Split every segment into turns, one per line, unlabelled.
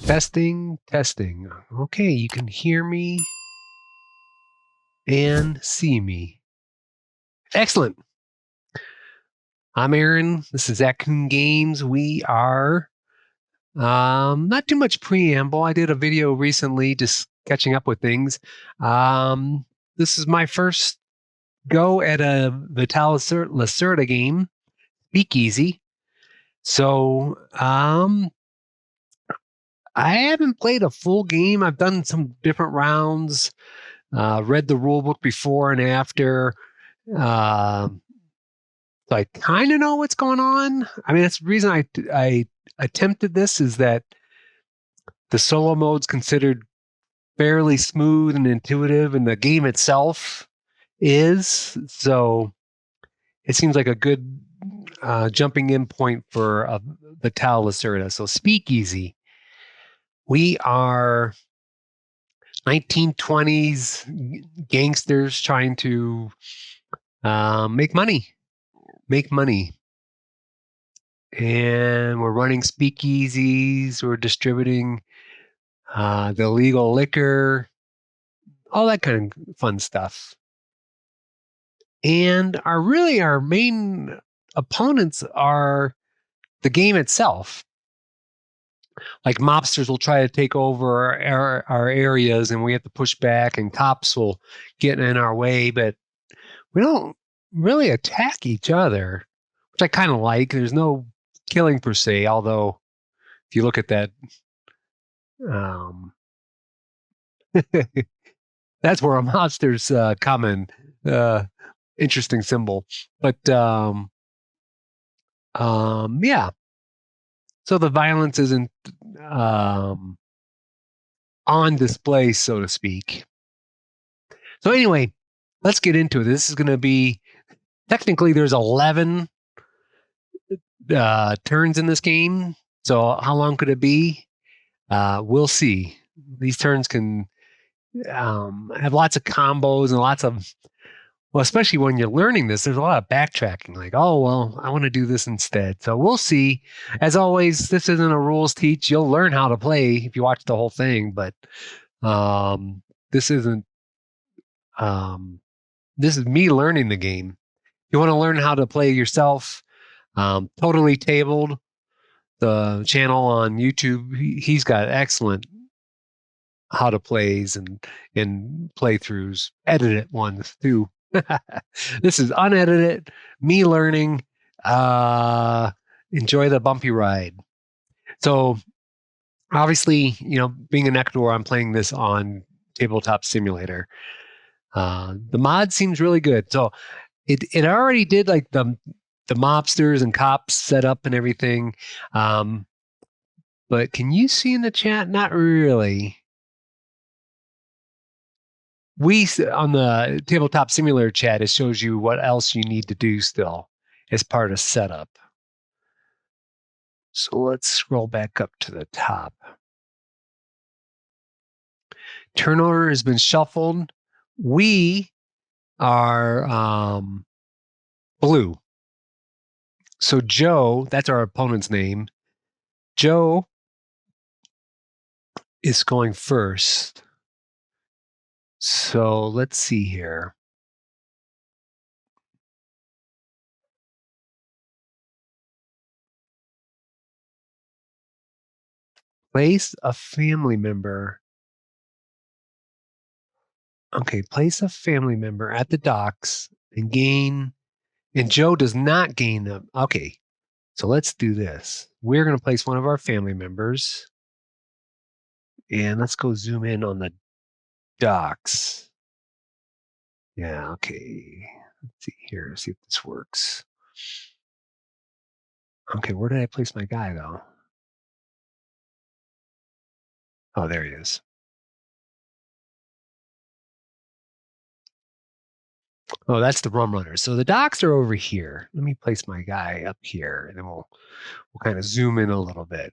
Testing, testing. Okay, you can hear me and see me. Excellent. I'm Aaron. This is Accoon Games. We are not too much preamble. I did a video recently just catching up with things. This is my first go at a Vital Lacerda game, Speakeasy. So I haven't played a full game. I've done some different rounds, read the rule book before and after. So I kind of know what's going on. I mean, that's the reason I attempted this is that the solo mode's considered fairly smooth and intuitive, and the game itself is. So it seems like a good jumping in point for Vital Lacerda. So Speakeasy. We are 1920s gangsters trying to make money. And we're running speakeasies. We're distributing the illegal liquor, all that kind of fun stuff. And our main opponents are the game itself. Like mobsters will try to take over our areas and we have to push back, and cops will get in our way, but we don't really attack each other, which I kind of like. There's no killing per se, although if you look at that, that's where a monster's common interesting symbol. But yeah. So the violence isn't on display, so to speak. So anyway, let's get into it. This is going to be, technically there's 11 turns in this game. So how long could it be? We'll see. These turns can have lots of combos and lots of, well, especially when you're learning this, there's a lot of backtracking. Like, oh, well, I want to do this instead. So we'll see. As always, this isn't a rules teach. You'll learn how to play if you watch the whole thing, but this isn't. This is me learning the game. If you want to learn how to play yourself, Totally Tabled, the channel on YouTube, he's got excellent how to plays and playthroughs, edited ones too. This is unedited, me learning. Enjoy the bumpy ride. So obviously, being an Ecuador, I'm playing this on Tabletop Simulator. The mod seems really good. So it already did like the mobsters and cops set up and everything. But can you see in the chat? Not really. On the Tabletop Simulator chat, it shows you what else you need to do still as part of setup. So let's scroll back up to the top. Turn order has been shuffled. We are blue. So Joe, that's our opponent's name. Joe is going first. So let's see here. Place a family member. Okay, place a family member at the docks and gain. And Joe does not gain them. Okay, so let's do this. We're going to place one of our family members. And let's go zoom in on the docks. Yeah, okay. Let's see here, see if this works. Okay, where did I place my guy, though? Oh, there he is. Oh, that's the rum runner. So the docks are over here. Let me place my guy up here, and then we'll kind of zoom in a little bit.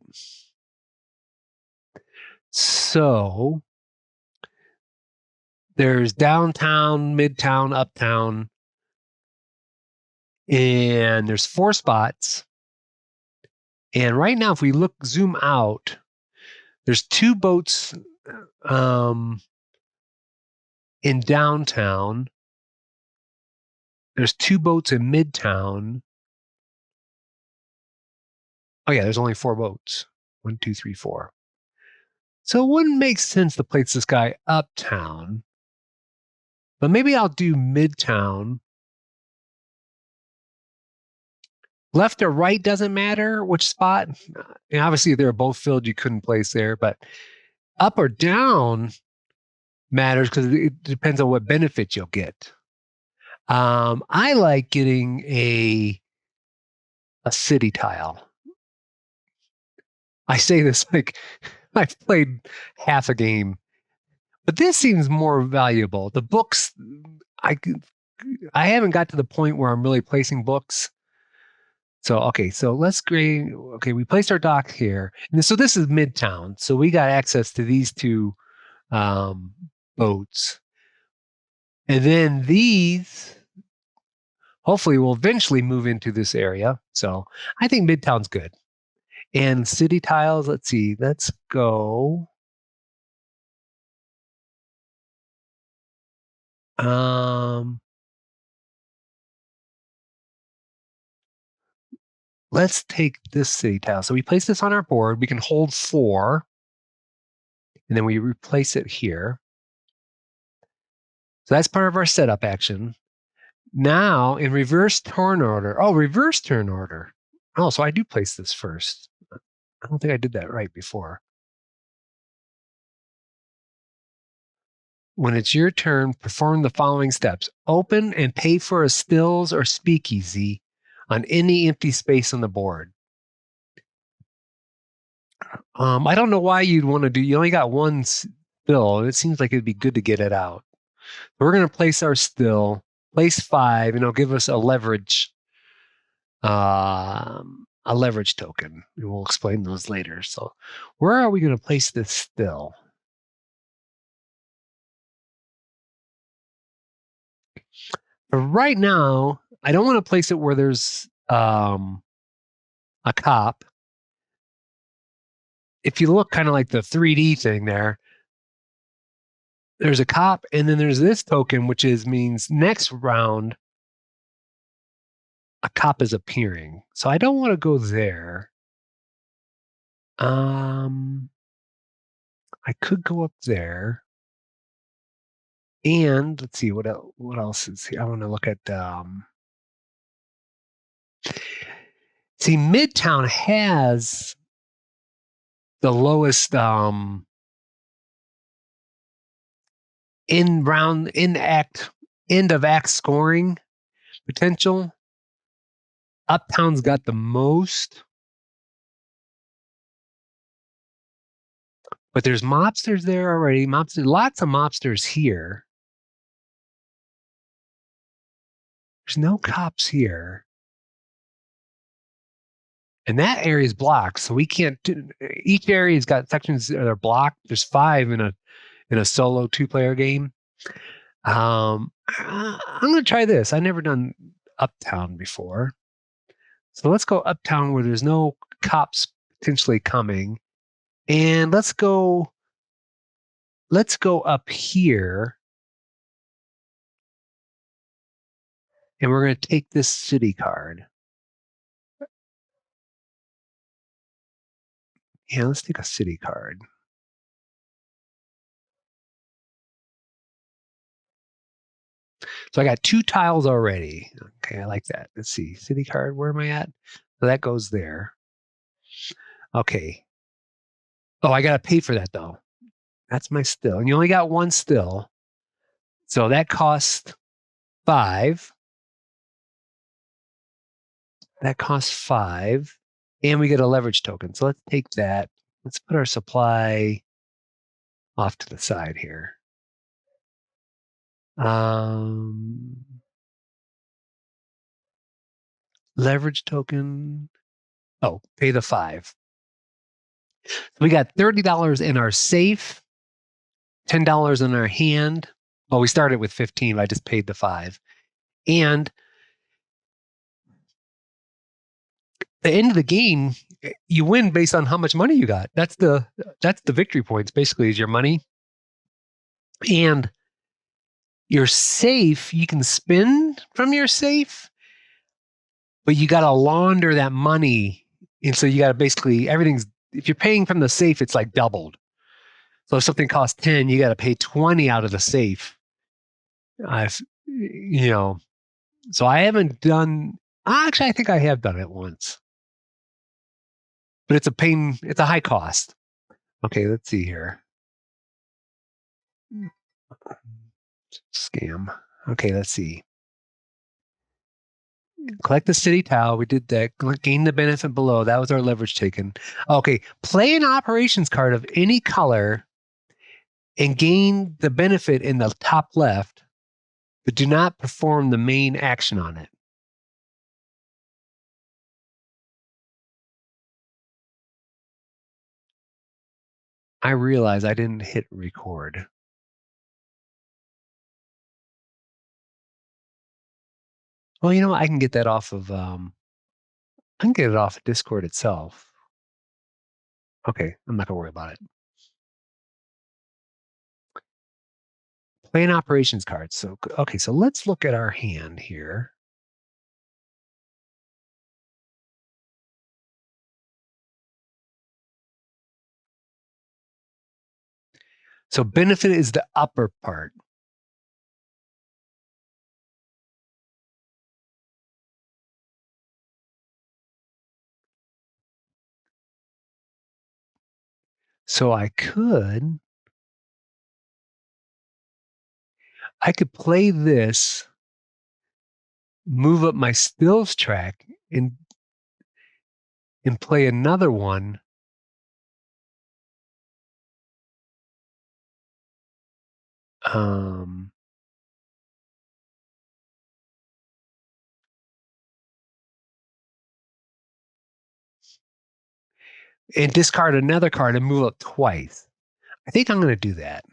So there's downtown, midtown, uptown, and there's 4 spots. And right now, if we zoom out, There's 2 boats in downtown. There's 2 boats in midtown. Oh yeah, there's only 4 boats. 1, 2, 3, 4. So it wouldn't make sense to place this guy uptown. But maybe I'll do midtown. Left or right doesn't matter which spot. And obviously, if they're both filled, you couldn't place there. But up or down matters because it depends on what benefit you'll get. I like getting a city tile. I say this like I've played half a game, but this seems more valuable. The books, I haven't got to the point where I'm really placing books. So, okay, so let's grade. Okay, we placed our dock here. And so this is Midtown. So we got access to these 2 boats. And then these hopefully will eventually move into this area. So I think Midtown's good. And city tiles, let's see, let's go. Let's take this city tile. So we place this on our board. We can hold 4. And then we replace it here. So that's part of our setup action. Now in reverse turn order. Oh, reverse turn order. Oh, so I do place this first. I don't think I did that right before. When it's your turn, perform the following steps. Open and pay for a stills or speakeasy on any empty space on the board. I don't know why you'd want to do, you only got 1 still. It seems like it'd be good to get it out. We're going to place our still, place 5, and it'll give us a leverage token. We'll explain those later. So where are we going to place this still? But right now, I don't want to place it where there's a cop. If you look kind of like the 3D thing there's a cop, and then there's this token, which means next round, a cop is appearing. So I don't want to go there. I could go up there. And let's see what else is here. I want to look at see, Midtown has the lowest end of act scoring potential. Uptown's got the most. But there's mobsters there already. Lots of mobsters here. There's no cops here. And that area is blocked, so we can't each area's got sections that are blocked. There's 5 in a solo 2-player game. I'm gonna try this. I've never done Uptown before. So let's go Uptown where there's no cops potentially coming. And let's go up here. And we're going to take this city card. Yeah, let's take a city card. So I got 2 tiles already. Okay, I like that. Let's see. City card, where am I at? So that goes there. Okay. Oh, I got to pay for that, though. That's my still. And you only got 1 still. So that costs 5. That costs 5. And we get a leverage token. So let's take that. Let's put our supply off to the side here. Leverage token. Oh, pay the 5. So we got $30 in our safe, $10 in our hand. Well, we started with 15. I just paid the 5. And the end of the game, you win based on how much money you got. That's the victory points, basically, is your money. And your safe, you can spend from your safe, but you got to launder that money. And so you got to basically, everything's, if you're paying from the safe, it's like doubled. So if something costs 10, you got to pay 20 out of the safe. I've, you know, so I haven't done, actually, I think I have done it once, but it's a pain, it's a high cost. Okay, let's see here. Scam. Okay, let's see. Collect the city tile. We did that. Gain the benefit below. That was our leverage taken. Okay, play an operations card of any color and gain the benefit in the top left, but do not perform the main action on it. I realize I didn't hit record. Well, you know what? I can get that off of I can get it off of Discord itself. Okay, I'm not gonna worry about it. Play an operations card. So okay, so let's look at our hand here. So benefit is the upper part. So I could play this, move up my stills track, and play another one. Um, and discard another card and move up twice. I think I'm going to do that.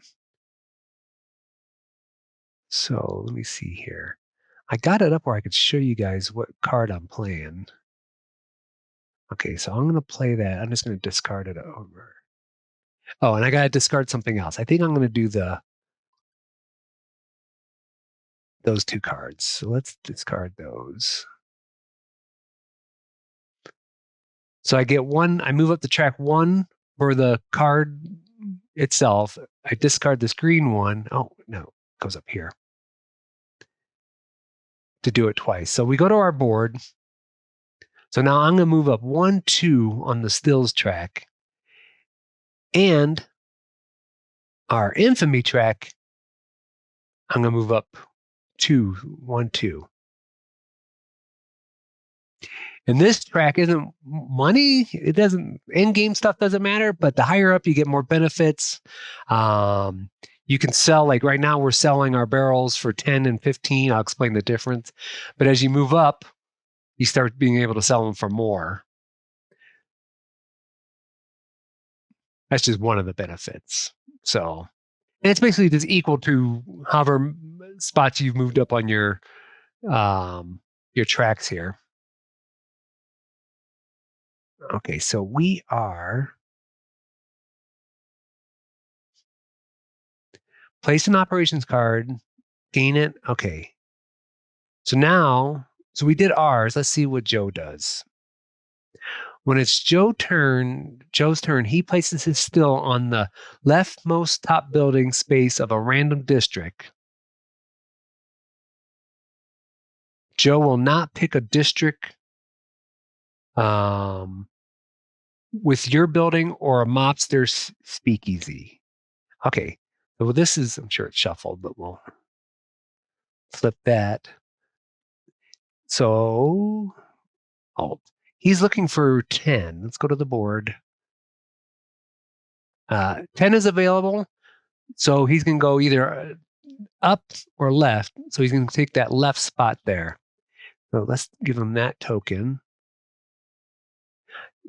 So let me see here. I got it up where I could show you guys what card I'm playing. Okay, so I'm going to play that. I'm just going to discard it over. Oh, and I got to discard something else. I think I'm going to do those two cards. So let's discard those. So I get one, I move up the track one for the card itself. I discard this green one. Oh, no, it goes up here to do it twice. So we go to our board. So now I'm going to move up 1, 2 on the stills track. And our infamy track, I'm going to move up 2, 1, 2. And this track isn't money. It doesn't, in-game stuff doesn't matter, but the higher up you get more benefits. You can sell, like right now we're selling our barrels for 10 and 15. I'll explain the difference. But as you move up, you start being able to sell them for more. That's just one of the benefits. So, and it's basically just equal to however spots you've moved up on your tracks here. Okay, so we are place an operations card, gain it. Okay. So now, so we did ours. Let's see what Joe does. When it's Joe's turn, he places his still on the leftmost top building space of a random district. Joe will not pick a district with your building or a mobster's speakeasy. Okay. So this is, I'm sure it's shuffled, but we'll flip that. So, he's looking for 10. Let's go to the board. 10 is available. So he's going to go either up or left. So he's going to take that left spot there. So let's give him that token.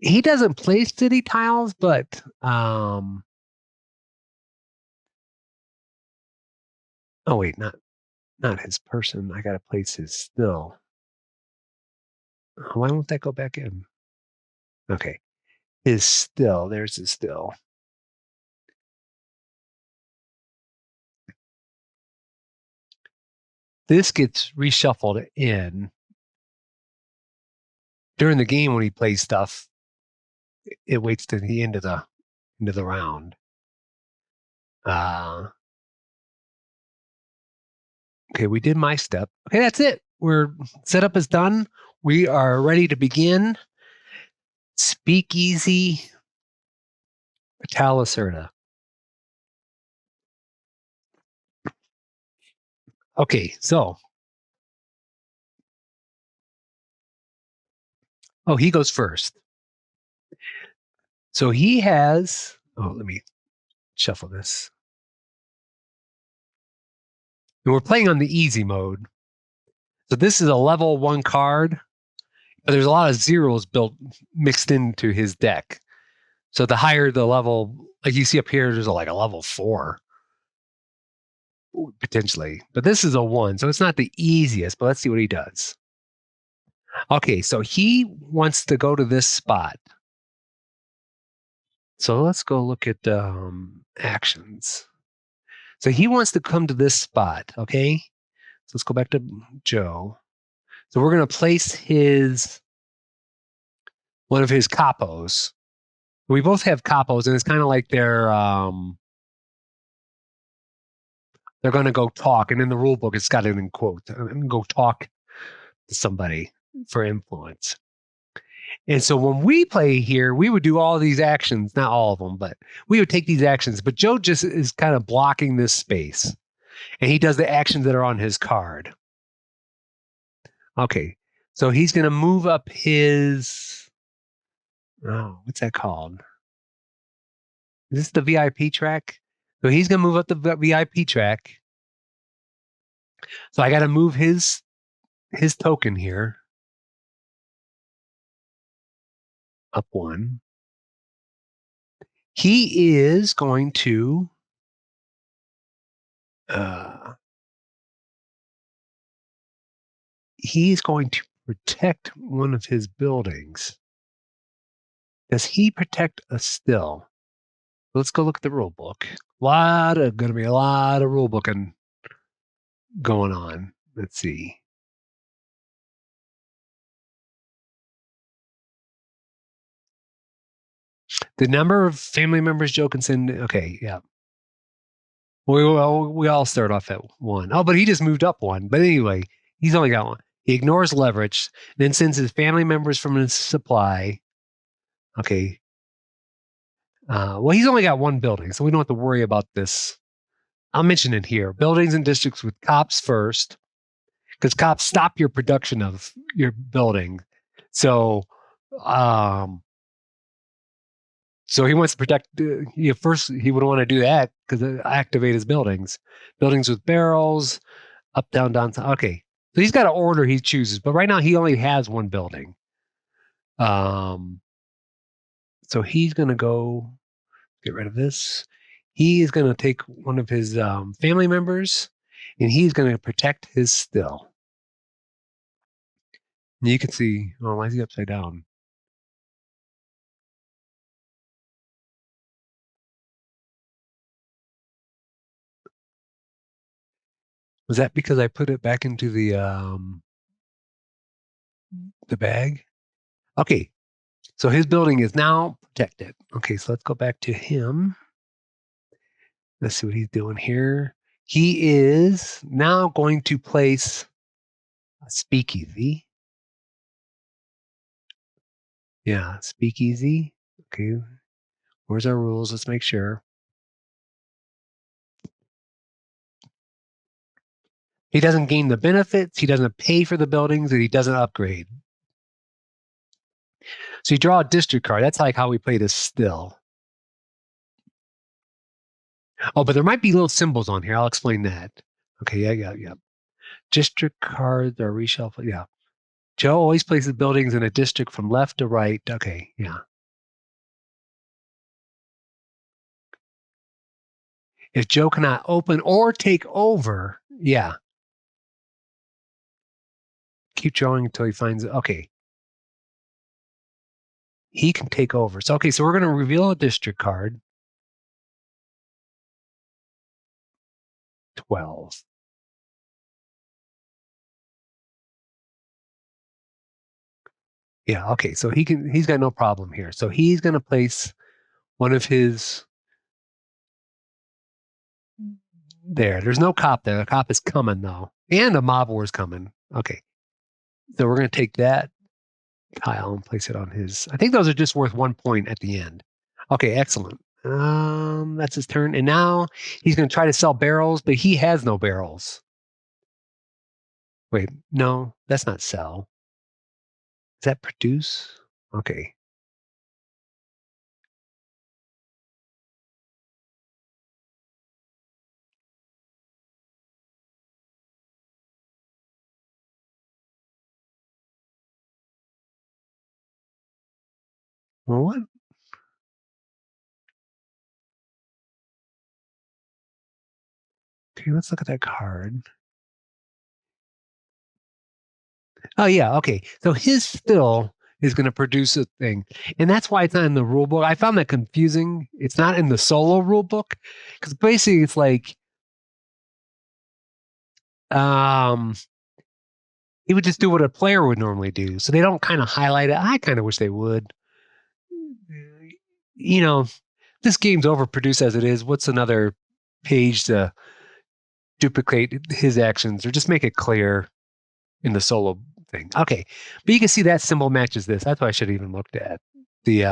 He doesn't play city tiles, but oh wait, not his person. I got to place his still. Why won't that go back in? Okay. His still. There's his still. This gets reshuffled in during the game when he plays stuff. It waits to the end of the round. Okay, we did my step. Okay, that's it. We're setup is done. We are ready to begin. Speakeasy Vital Lacerda. Okay, so he goes first. So he has. Oh, let me shuffle this. And we're playing on the easy mode. So this is a level 1 card, but there's a lot of zeros built mixed into his deck. So the higher the level, like you see up here, there's like a level 4 potentially. But this is a 1, so it's not the easiest, but let's see what he does. Okay, so he wants to go to this spot. So let's go look at actions. So he wants to come to this spot, okay? So let's go back to Joe. So we're going to place one of his capos. We both have capos, and it's kind of like they're going to go talk. And in the rule book, it's got it in quotes. I'm going to go talk to somebody for influence. And so when we play here, we would do all these actions, not all of them, but we would take these actions. But Joe just is kind of blocking this space, and he does the actions that are on his card. Okay, so he's going to move up his. Oh, what's that called? Is this the VIP track? So he's going to move up the VIP track. So I got to move his token here up 1. He is going to protect one of his buildings. Does he protect a still? Let's go look at the rule book. Going to be a lot of rule booking going on. Let's see. The number of family members Joe can send. Okay, yeah. We all start off at 1. Oh, but he just moved up 1. But anyway, he's only got 1. He ignores leverage, then sends his family members from his supply. Okay. Well, he's only got 1 building, so we don't have to worry about this. I'll mention it here. Buildings and districts with cops first, because cops stop your production of your building. So, so he wants to protect. First, he would want to do that because activate his buildings. Buildings with barrels, up, down, down. Okay, so he's got an order he chooses, but right now he only has 1 building. So he's going to go get rid of this. He is going to take one of his family members, and he's going to protect his still. And you can see, oh, why is he upside down? Was that because I put it back into the bag? Okay, so his building is now protected. Okay, so let's go back to him. Let's see what he's doing here. He is now going to place a speakeasy. Yeah, speakeasy. Okay, where's our rules? Let's make sure. He doesn't gain the benefits. He doesn't pay for the buildings, and he doesn't upgrade. So you draw a district card. That's like how we play this still. Oh, but there might be little symbols on here. I'll explain that. Okay, yeah. District cards are reshuffled. Yeah. Joe always places buildings in a district from left to right. Okay, yeah. If Joe cannot open or take over, yeah. Keep drawing until he finds it. Okay. he can take over. So, okay, so we're going to reveal a district card. 12. Yeah, okay, so he's got no problem here. So he's going to place one of his there. There's no cop there. The cop is coming though. And a mob war is coming. Okay. So we're going to take that tile and place it on his. I think those are just worth 1 point at the end. Okay, excellent. That's his turn. And now he's going to try to sell barrels, but he has no barrels. Wait, no, that's not sell. Is that produce? Okay. Well, what? Okay, let's look at that card. Oh, yeah. Okay. So his still is going to produce a thing. And that's why it's not in the rule book. I found that confusing. It's not in the solo rule book because basically it's like, he would just do what a player would normally do. So they don't kind of highlight it. I kind of wish they would. You know, this game's overproduced as it is. What's another page to duplicate his actions or just make it clear in the solo thing? Okay, but you can see that symbol matches this. That's what I should have even looked at the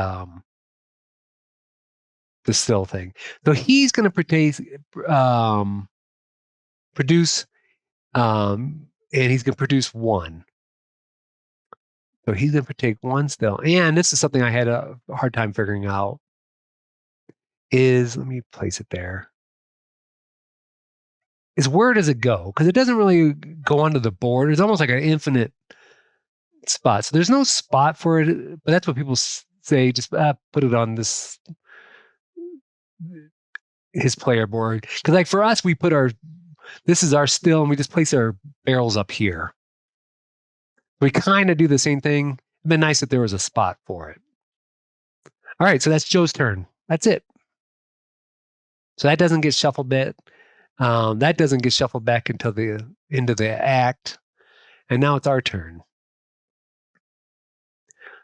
still thing. So he's going to produce, and he's going to produce one. So he's going to take one still. And this is something I had a hard time figuring out. Let me place it there. Is where does it go? Because it doesn't really go onto the board. It's almost like an infinite spot. So there's no spot for it, but that's what people say. Just put it on his player board. Because like for us, we put this is our still, and we just place our barrels up here. We kind of do the same thing. It'd been nice if there was a spot for it. All right, so that's Joe's turn. That's it. So that doesn't get shuffled back. That doesn't get shuffled back until the end of the act. And now it's our turn.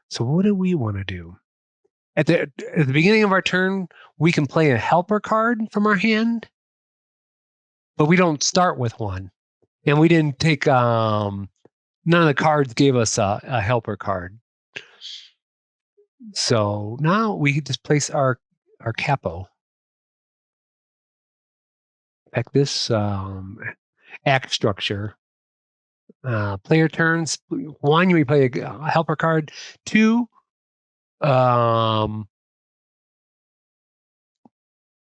So what do we want to do? At the beginning of our turn, we can play a helper card from our hand, but we don't start with one. And we didn't take, none of the cards gave us a helper card. So now we just place our capo. Back this act structure. Player turns. 1, you play a helper card. 2,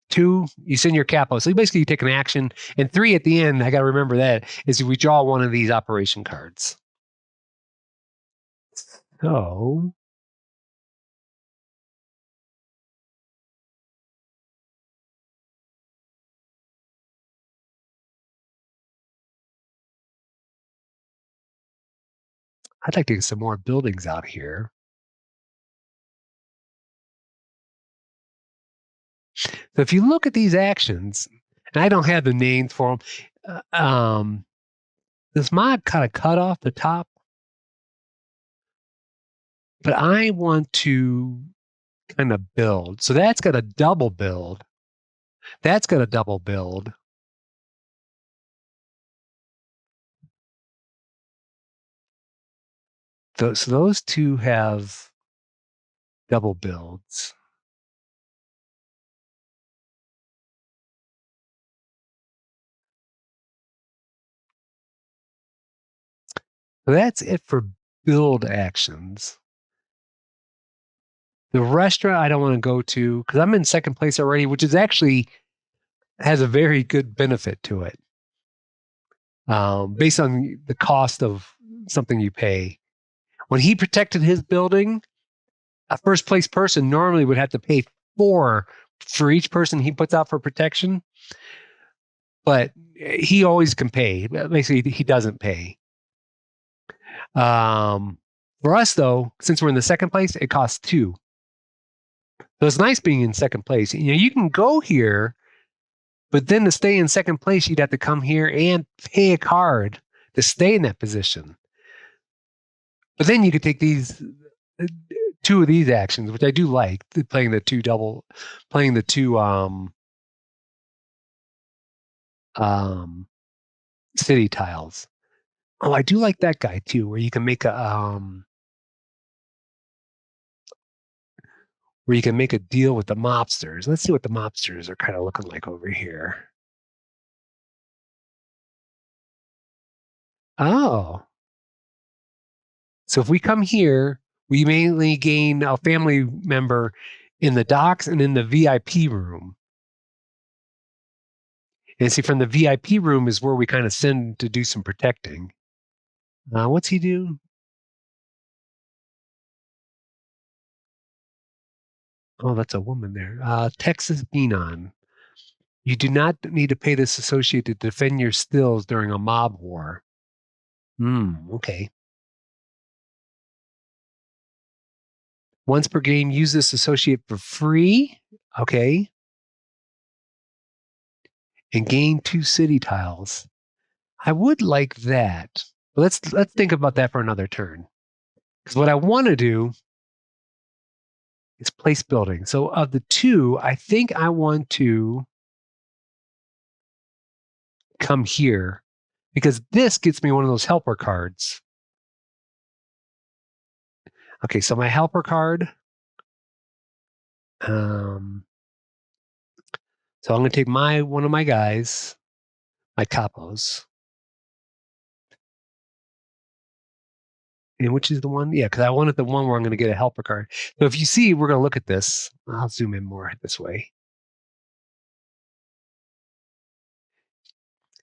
2, you send your capo. So basically you take an action. And 3 at the end, I got to remember that, is we draw one of these operation cards. So I'd like to get some more buildings out here. So if you look at these actions, and I don't have the names for them, this mod kind of cut off the top, but I want to kind of build. So that's got a double build. That's got a double build. So those two have double builds. So that's it for build actions. The restaurant I don't want to go to because I'm in second place already, which is actually has a very good benefit to it. Based on the cost of something you pay. When he protected his building, a first place person normally would have to pay 4 for each person he puts out for protection. But he always can pay. Basically, he doesn't pay. For us, though, since we're in the second place, it costs 2. So it's nice being in second place. You can go here, but then to stay in second place, you'd have to come here and pay a card to stay in that position. But then you could take these 2 of these actions, which I do like, playing the 2 city tiles. Oh, I do like that guy too, where you can make a deal with the mobsters. Let's see what the mobsters are kind of looking like over here. Oh. So if we come here, we mainly gain a family member in the docks and in the VIP room. And see, from the VIP room is where we kind of send to do some protecting. What's he do? Oh, that's a woman there. Texas Beanon. You do not need to pay this associate to defend your stills during a mob war. Okay. Once per game, use this associate for free. Okay. And gain 2 city tiles. I would like that. But let's think about that for another turn. Because what I want to do is place building. So of the 2, I think I want to come here because this gets me one of those helper cards. Okay, so my helper card. So I'm going to take one of my guys, my capos. And which is the one? Yeah, because I wanted the one where I'm going to get a helper card. So if you see, we're going to look at this. I'll zoom in more this way.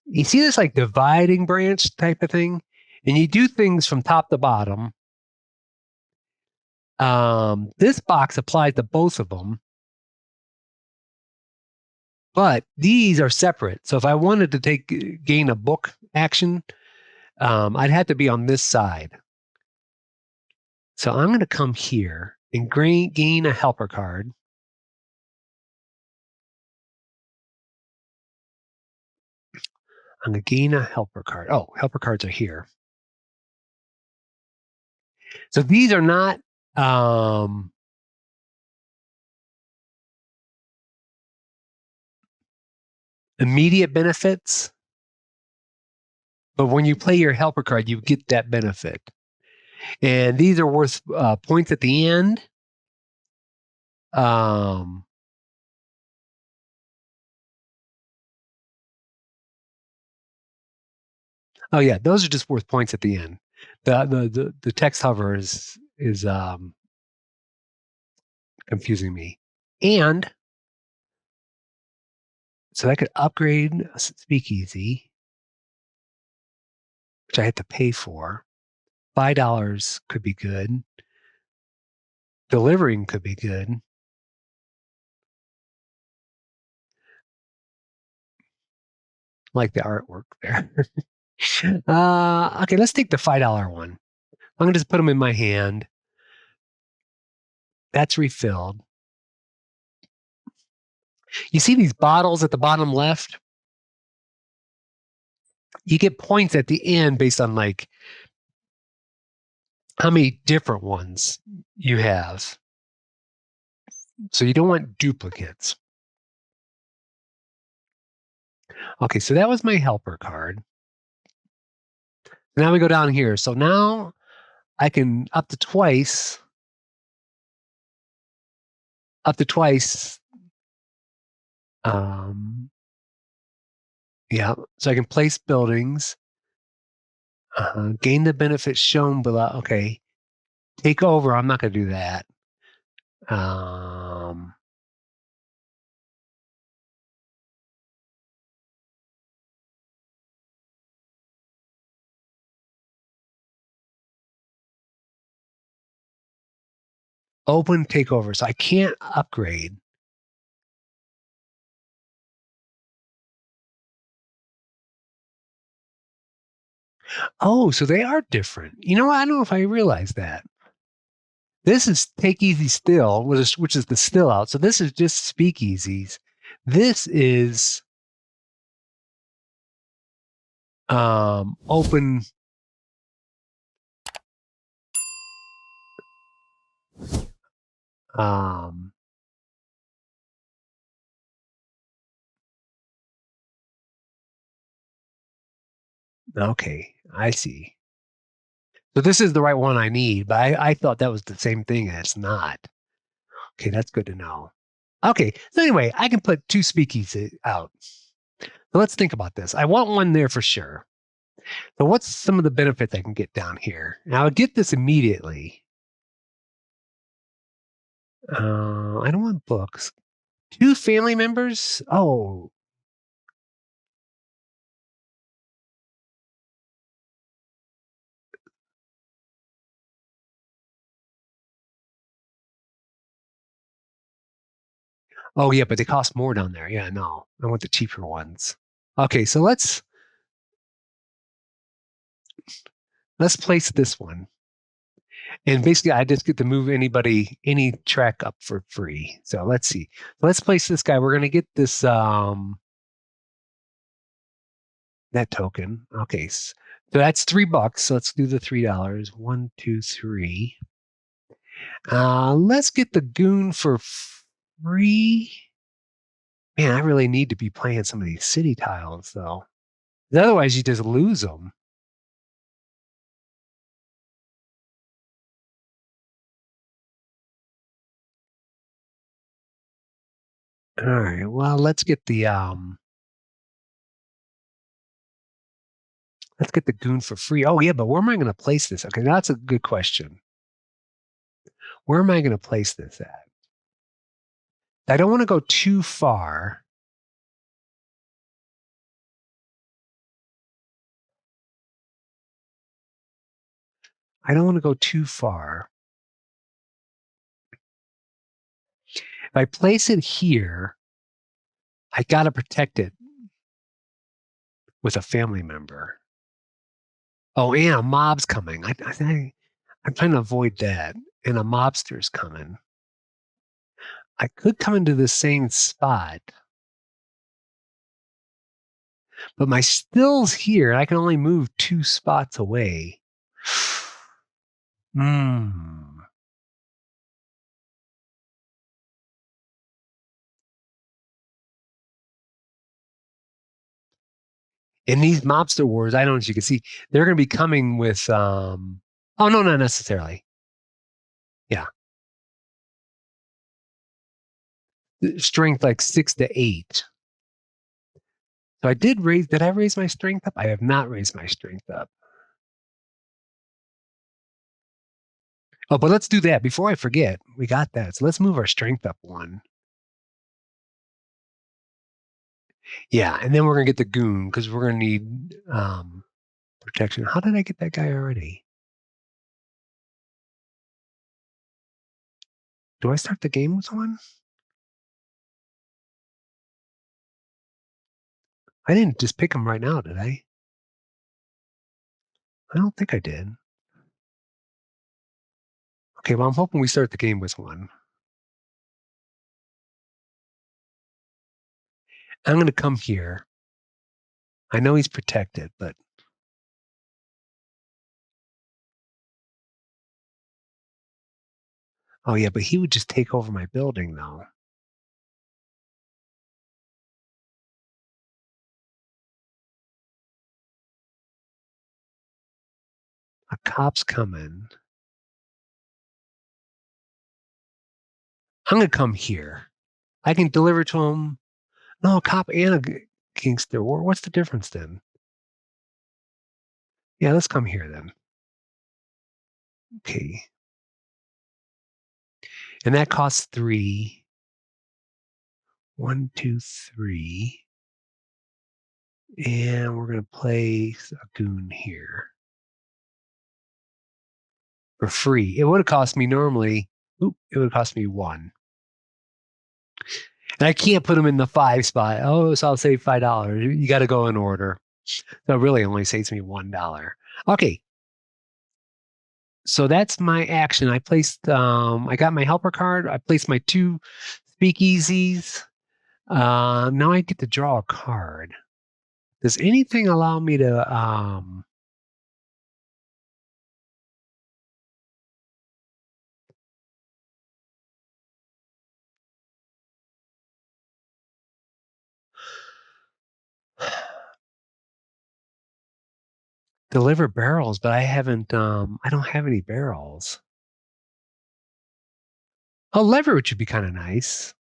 You see this like dividing branch type of thing? And you do things from top to bottom. This box applies to both of them. But these are separate. So if I wanted to gain a book action, I'd have to be on this side. So I'm going to come here and gain a helper card. I'm going to gain a helper card. Oh, helper cards are here. So these are not immediate benefits, but when you play your helper card, you get that benefit. And these are worth points at the end. Oh yeah, those are just worth points at the end. The text hover is confusing me. And so I could upgrade a speakeasy, which I had to pay for. $5 could be good. Delivering could be good. Like the artwork there. Okay, let's take the $5 one. I'm going to just put them in my hand. That's refilled. You see these bottles at the bottom left? You get points at the end based on like how many different ones you have. So you don't want duplicates. Okay, so that was my helper card. Now we go down here. So now I can up to twice. Yeah, so I can place buildings, gain the benefits shown below. Okay, take over. I'm not going to do that. Open takeover. So I can't upgrade. Oh, so they are different. You know, I don't know if I realized that. This is Take Easy Still, which is the still out. So this is just speakeasies. This is open. Um, okay, I see. So this is the right one I need, but I thought that was the same thing, and it's not. Okay, that's good to know. Okay, so anyway, I can put 2 speakeasy out. So let's think about this. I want one there for sure. So what's some of the benefits I can get down here? Now I'll get this immediately. I don't want books. 2 family members? Oh yeah, but they cost more down there. Yeah, no. I want the cheaper ones. Okay, so let's place this one. And basically I just get to move any track up for free. So let's see. Let's place this guy. We're gonna get this that token. Okay. So that's $3. So let's do the $3. 1, 2, 3. Let's get the goon for free. Man, I really need to be playing some of these city tiles though. Otherwise you just lose them. All right. Well, let's get the goon for free. Oh yeah, but where am I going to place this? Okay, that's a good question. Where am I going to place this at? I don't want to go too far. I don't want to go too far. If I place it here, I got to protect it with a family member. Oh, and a mob's coming. I'm trying to avoid that. And a mobster's coming. I could come into the same spot, but my still's here. I can only move 2 spots away. Hmm. In these mobster wars, I don't know if you can see, they're going to be coming with, oh, no, not necessarily. Yeah. Strength like 6 to 8. So did I raise my strength up? I have not raised my strength up. Oh, but let's do that before I forget. We got that. So let's move our strength up 1. Yeah. And then we're going to get the goon because we're going to need protection. How did I get that guy already? Do I start the game with 1? I didn't just pick him right now, did I? I don't think I did. Okay, well, I'm hoping we start the game with 1. I'm going to come here. I know he's protected, but oh yeah, but he would just take over my building though. A cop's coming. I'm going to come here. I can deliver to him. No, a cop and a gangster. What's the difference then? Yeah, let's come here then. Okay. And that costs 3. 1, 2, 3. And we're going to place a goon here for free. It would have cost me normally, it would have cost me 1. And I can't put them in the 5 spot. Oh, so I'll save $5. You got to go in order. So it really only saves me $1. Okay. So that's my action. I placed, I got my helper card. I placed my 2 speakeasies. Now I get to draw a card. Does anything allow me to, deliver barrels? But I haven't, I don't have any barrels. A leverage would be kind of nice.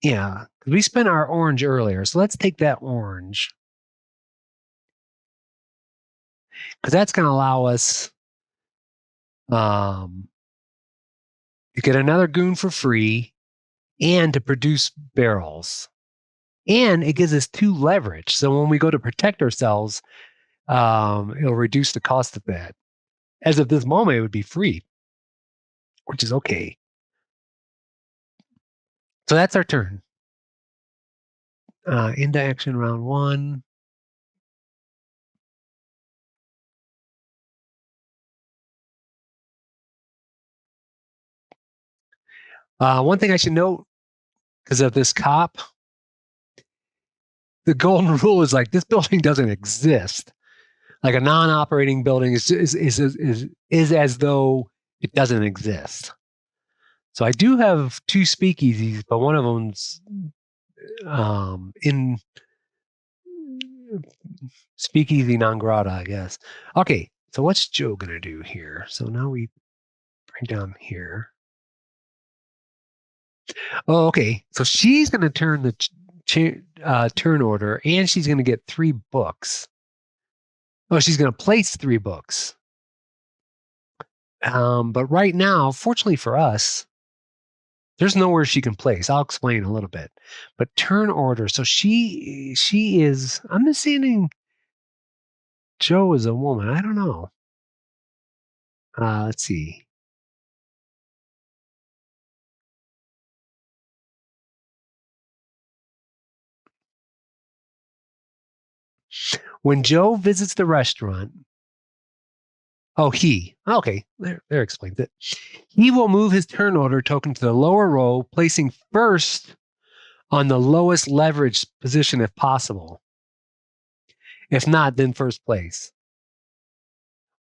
Yeah, 'cause we spent our orange earlier, so let's take that orange because that's going to allow us um, to get another goon for free and to produce barrels. And it gives us 2 leverage. So when we go to protect ourselves, it'll reduce the cost of that. As of this moment, it would be free, which is okay. So that's our turn. Into action round 1. One thing I should note because of this cop, the golden rule is like this building doesn't exist. Like a non-operating building is as though it doesn't exist. So I do have 2 speakeasies, but one of them's in speakeasy non grata, I guess. Okay, so what's Joe gonna do here? So now we bring down here. Oh, okay. So she's gonna turn the turn order, and she's gonna get 3 books. Oh, she's gonna place 3 books. But right now, fortunately for us, there's nowhere she can place. I'll explain a little bit. But turn order. So she is. I'm assuming Joe is a woman. I don't know. Let's see. When Joe visits the restaurant, oh, he. Okay, there explains it. He will move his turn order token to the lower row, placing first on the lowest leverage position if possible. If not, then first place.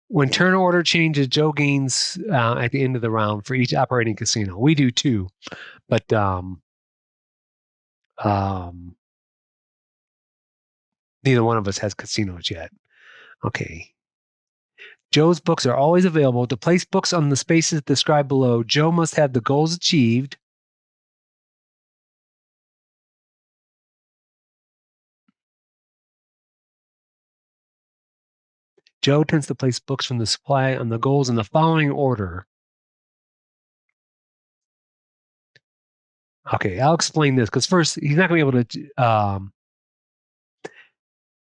When turn order changes, Joe gains at the end of the round for each operating casino. We do too, but um, neither one of us has casinos yet. Okay. Joe's books are always available. To place books on the spaces described below, Joe must have the goals achieved. Joe tends to place books from the supply on the goals in the following order. Okay, I'll explain this because first, he's not going to be able to.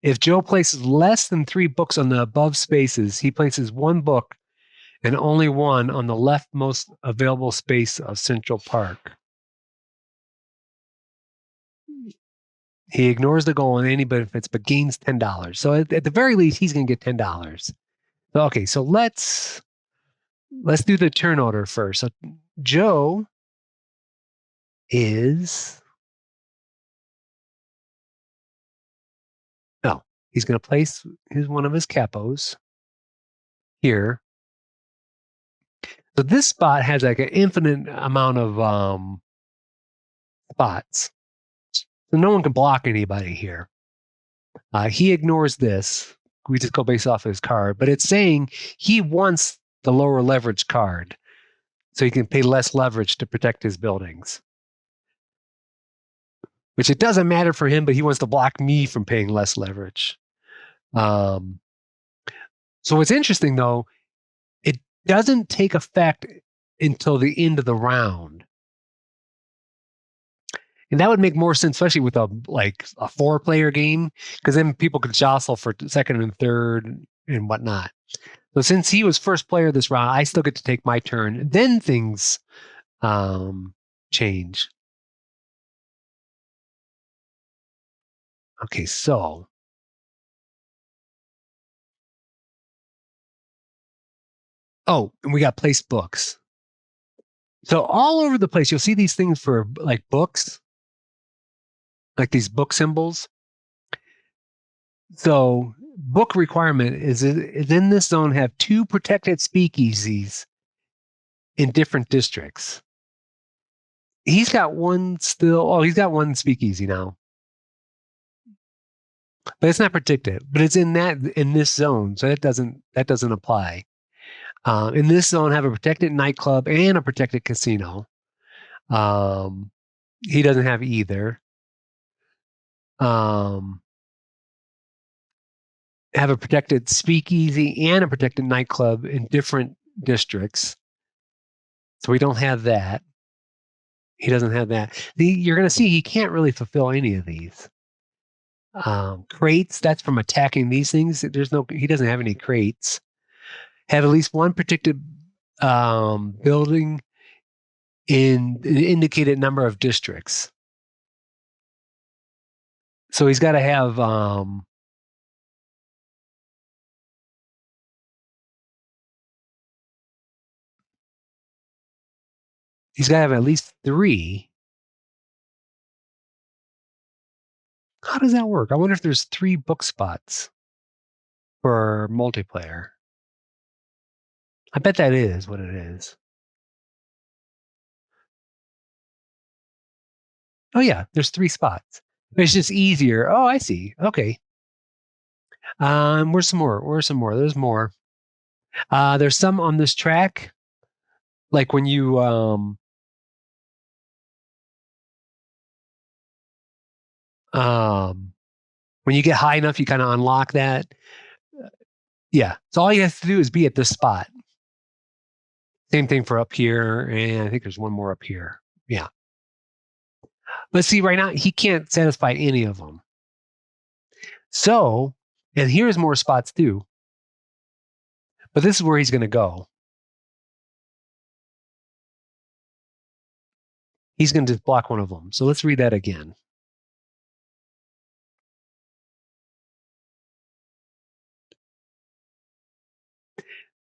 If Joe places less than 3 books on the above spaces, he places 1 book and only 1 on the leftmost available space of Central Park. He ignores the goal and any benefits, but gains $10. So at the very least, he's going to get $10. So, okay, so let's do the turn order first. So Joe is no, he's going to place one of his capos here. So this spot has like an infinite amount of spots. So no one can block anybody here. He ignores this. We just go based off his card, but it's saying he wants the lower leverage card so he can pay less leverage to protect his buildings. Which it doesn't matter for him, but he wants to block me from paying less leverage. So what's interesting though, it doesn't take effect until the end of the round. And that would make more sense, especially with a 4-player game, because then people could jostle for second and third and whatnot. So since he was first player this round, I still get to take my turn. Then things change. Okay, so Oh, and we got place books. So all over the place, you'll see these things for like books, like these book symbols. So book requirement is in this zone have 2 protected speakeasies in different districts. He's got one still. Oh, he's got one speakeasy now, but it's not protected. But it's in this zone, so that doesn't apply. In this zone, have a protected nightclub and a protected casino. He doesn't have either. Have a protected speakeasy and a protected nightclub in different districts. So we don't have that. He doesn't have that. You're going to see he can't really fulfill any of these. Crates, that's from attacking these things. He doesn't have any crates. Have at least one protected building in an indicated number of districts. So he's got to have at least 3. How does that work? I wonder if there's 3 book spots for multiplayer. I bet that is what it is. Oh yeah, there's 3 spots. It's just easier. Oh, I see. Okay. Where's some more? There's more. There's some on this track. Like when you when you get high enough, you kind of unlock that. Yeah. So all you have to do is be at this spot. Same thing for up here, and I think there's one more up here. Yeah. But see, right now he can't satisfy any of them. So, and here's more spots too. But this is where he's going to go. He's going to just block one of them. So let's read that again.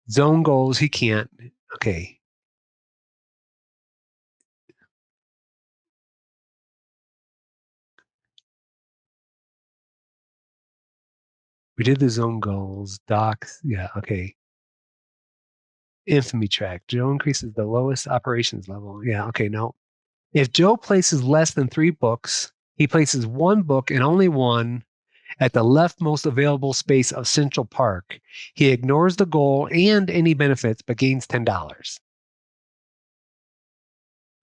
Zone goals, he can't. Okay. We did the zone goals, docks. Yeah, okay. Infamy track. Joe increases the lowest operations level. Yeah, okay, no. If Joe places less than 3 books, he places 1 book and only one at the leftmost available space of Central Park. He ignores the goal and any benefits, but gains $10.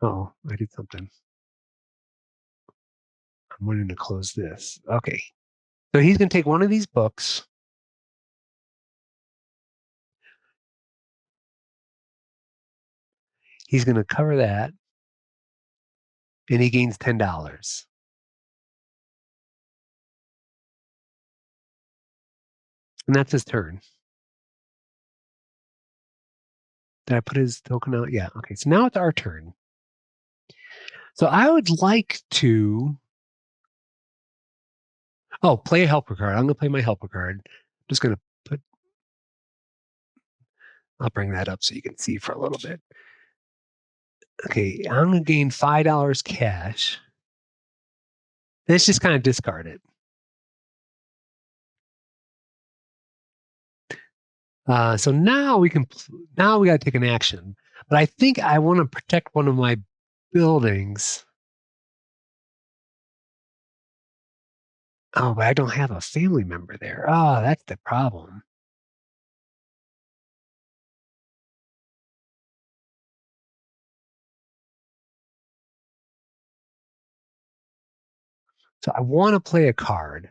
Oh, I did something. I'm wanting to close this. Okay. So he's going to take one of these books. He's going to cover that. And he gains $10. And that's his turn. Did I put his token out? Yeah. Okay. So now it's our turn. So I would like to. Oh, play a helper card. I'm going to play my helper card. I'm just going to put. I'll bring that up so you can see for a little bit. Okay. I'm going to gain $5 cash. Let's just kind of discard it. So now we got to take an action. But I think I want to protect one of my buildings. Oh, but I don't have a family member there. Oh, that's the problem. So I want to play a card.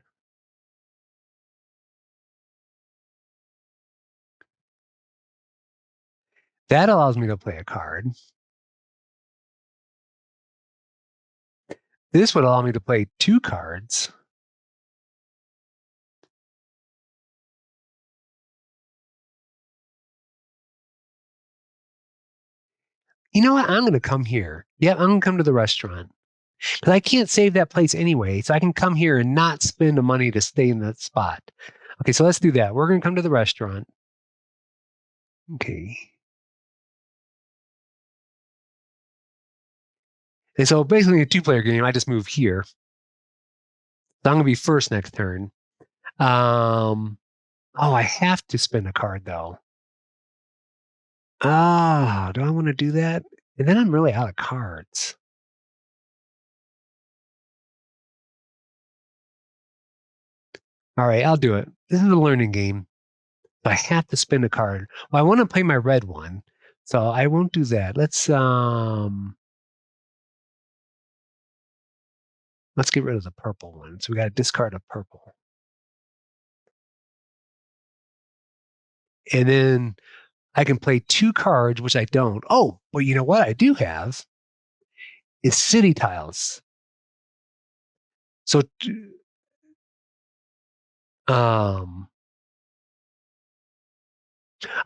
That allows me to play a card. This would allow me to play 2 cards. You know what? I'm going to come here. Yeah, I'm going to come to the restaurant. Because I can't save that place anyway. So I can come here and not spend the money to stay in that spot. Okay, so let's do that. We're going to come to the restaurant. Okay. And so basically a 2-player game, I just move here. So I'm going to be first next turn. I have to spend a card though. Do I want to do that? And then I'm really out of cards. All right, I'll do it. This is a learning game. I have to spend a card. Well, I want to play my red one, so I won't do that. Let's get rid of the purple one. So we got to discard a purple. And then I can play 2 cards, which I don't. Oh, well, you know what I do have is city tiles. So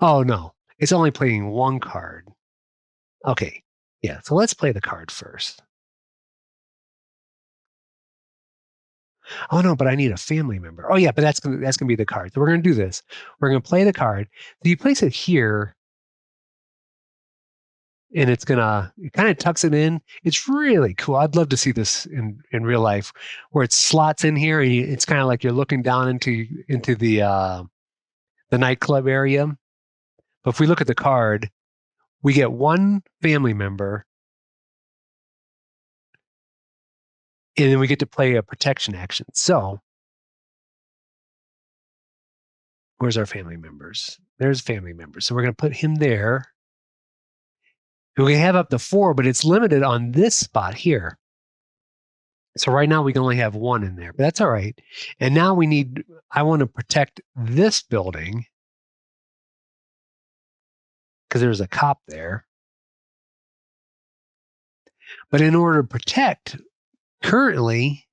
oh no, it's only playing 1 card. Okay. Yeah, so let's play the card first. Oh no, but I need a family member. Oh yeah, but that's gonna be the card. So we're gonna do this. We're gonna play the card. So you place it here, and it kind of tucks it in. It's really cool. I'd love to see this in real life, where it slots in here, and it's kind of like you're looking down into the nightclub area. But if we look at the card, we get 1 family member, and then we get to play a protection action. So where's our family members? There's family members. So we're going to put him there. And we have up to 4, but it's limited on this spot here. So right now we can only have 1 in there, but that's all right. And now I want to protect this building because there's a cop there. But in order to protect, currently,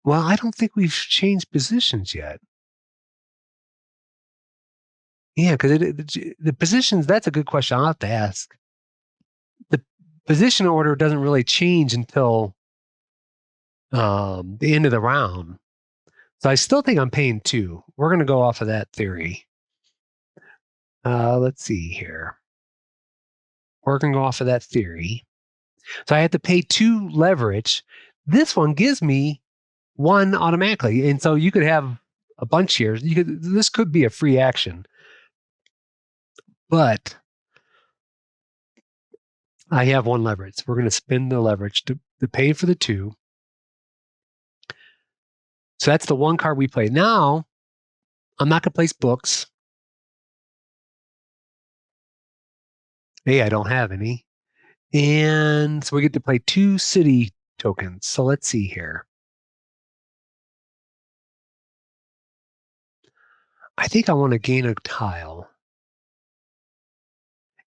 well, I don't think we've changed positions yet. Yeah, because the positions, that's a good question. I'll have to ask. The position order doesn't really change until the end of the round. So I still think I'm paying 2. We're going to go off of that theory. Let's see here. We're going to go off of that theory. So I have to pay 2 leverage. This one gives me 1 automatically. And so you could have a bunch here. This could be a free action. But I have 1 leverage. We're going to spend the leverage to pay for the 2. So that's the 1 card we play. Now, I'm not going to place books. Hey, I don't have any. And so we get to play 2 city tokens. So let's see here. I think I want to gain a tile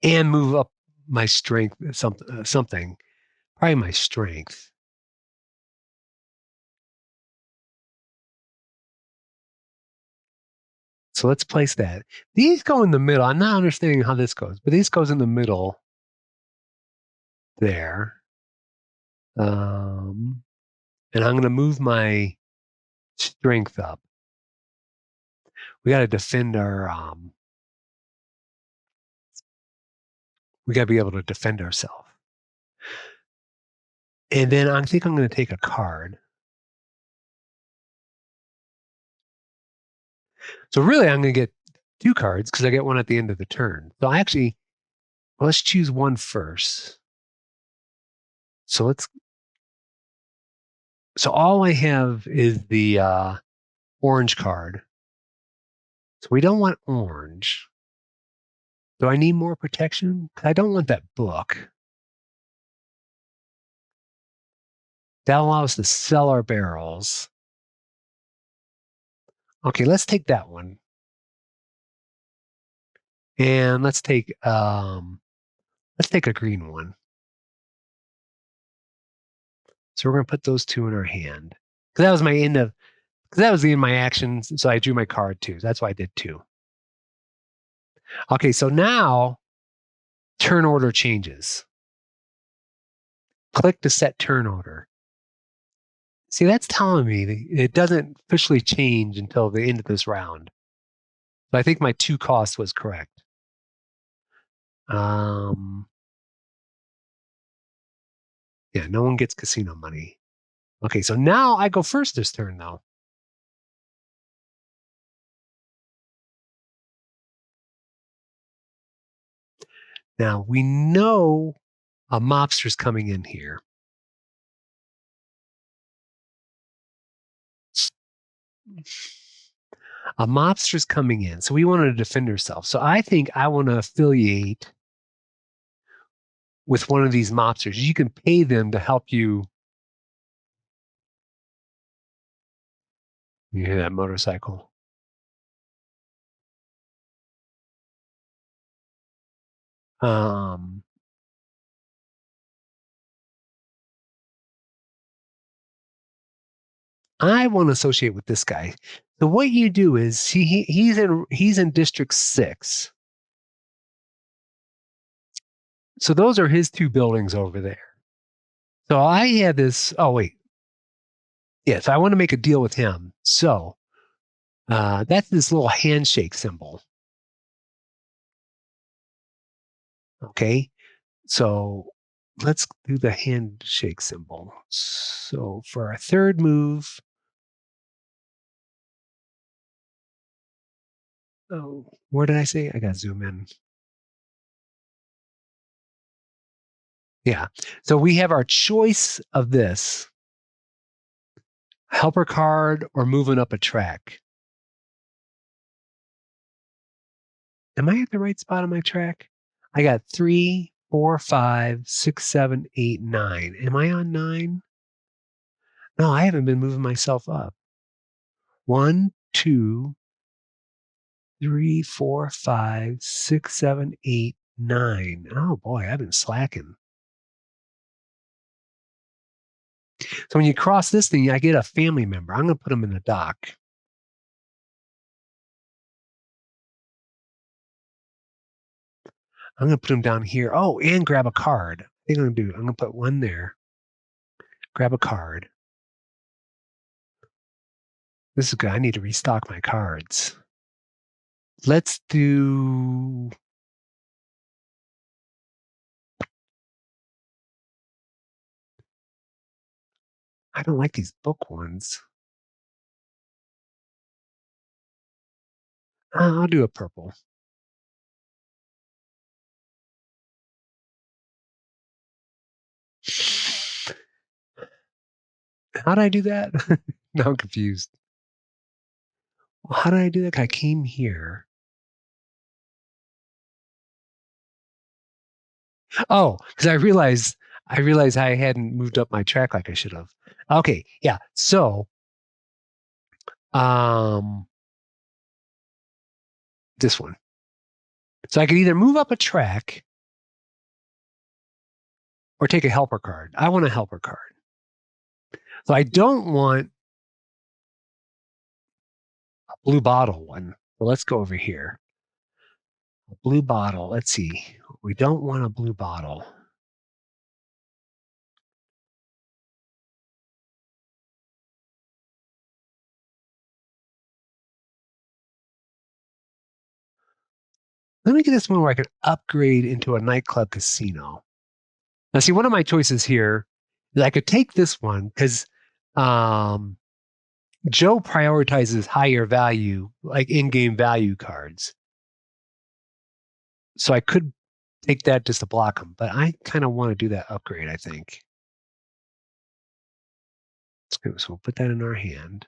and move up my strength, something. Probably my strength. So let's place that. These go in the middle. I'm not understanding how this goes, but these goes in the middle there. And I'm going to move my strength up. We got to defend our. We got to be able to defend ourselves. And then I think I'm going to take a card. So really, I'm going to get 2 cards because I get 1 at the end of the turn. So let's choose 1 first. So all I have is the orange card. So we don't want orange. Do I need more protection? I don't want that book. That allows us to sell our barrels. Okay, let's take that one. And let's take a green one. So we're going to put those 2 in our hand. Because that was the end of my actions. So I drew my card too. That's why I did 2. Okay, so now turn order changes. Click to set turn order. See, that's telling me that it doesn't officially change until the end of this round. So I think my 2 cost was correct. Yeah, no one gets casino money. Okay, so now I go first this turn, though. Now we know a mobster's coming in here. A mobster's coming in, so we want to defend ourselves. So I think I want to affiliate with one of these mobsters. You can pay them to help you. You hear that motorcycle? Um, I want to associate with this guy. So what you do is he's in District 6. So those are his 2 buildings over there. So I had this. Oh wait, yes, I want to make a deal with him. So that's this little handshake symbol. Okay, so let's do the handshake symbol. So for our third move, oh, where did I say? I got to zoom in. Yeah. So we have our choice of this helper card or moving up a track. Am I at the right spot on my track? I got 3, 4, 5, 6, 7, 8, 9. Am I on 9? No, I haven't been moving myself up. 1, 2, 3, 4, 5, 6, 7, 8, 9. Oh boy, I've been slacking. So when you cross this thing, I get a family member. I'm going to put them in the dock. I'm going to put them down here. Oh, and grab a card. What am I going to do? I'm going to put one there. Grab a card. This is good. I need to restock my cards. Let's do. I don't like these book ones. I'll do a purple. How did I do that? Now I'm confused. Well, how did I do that? I came here. Oh, because I realized I hadn't moved up my track like I should have. Okay, yeah. So, um, this one. So I could either move up a track or take a helper card. I want a helper card. So I don't want a blue bottle one. So let's go over here. A blue bottle. Let's see. We don't want a blue bottle. Let me get this one where I could upgrade into a nightclub casino. Now, see, one of my choices here is I could take this one because Joe prioritizes higher value, like in-game value cards. So I could take that just to block him, but I kind of want to do that upgrade, I think. So we'll put that in our hand.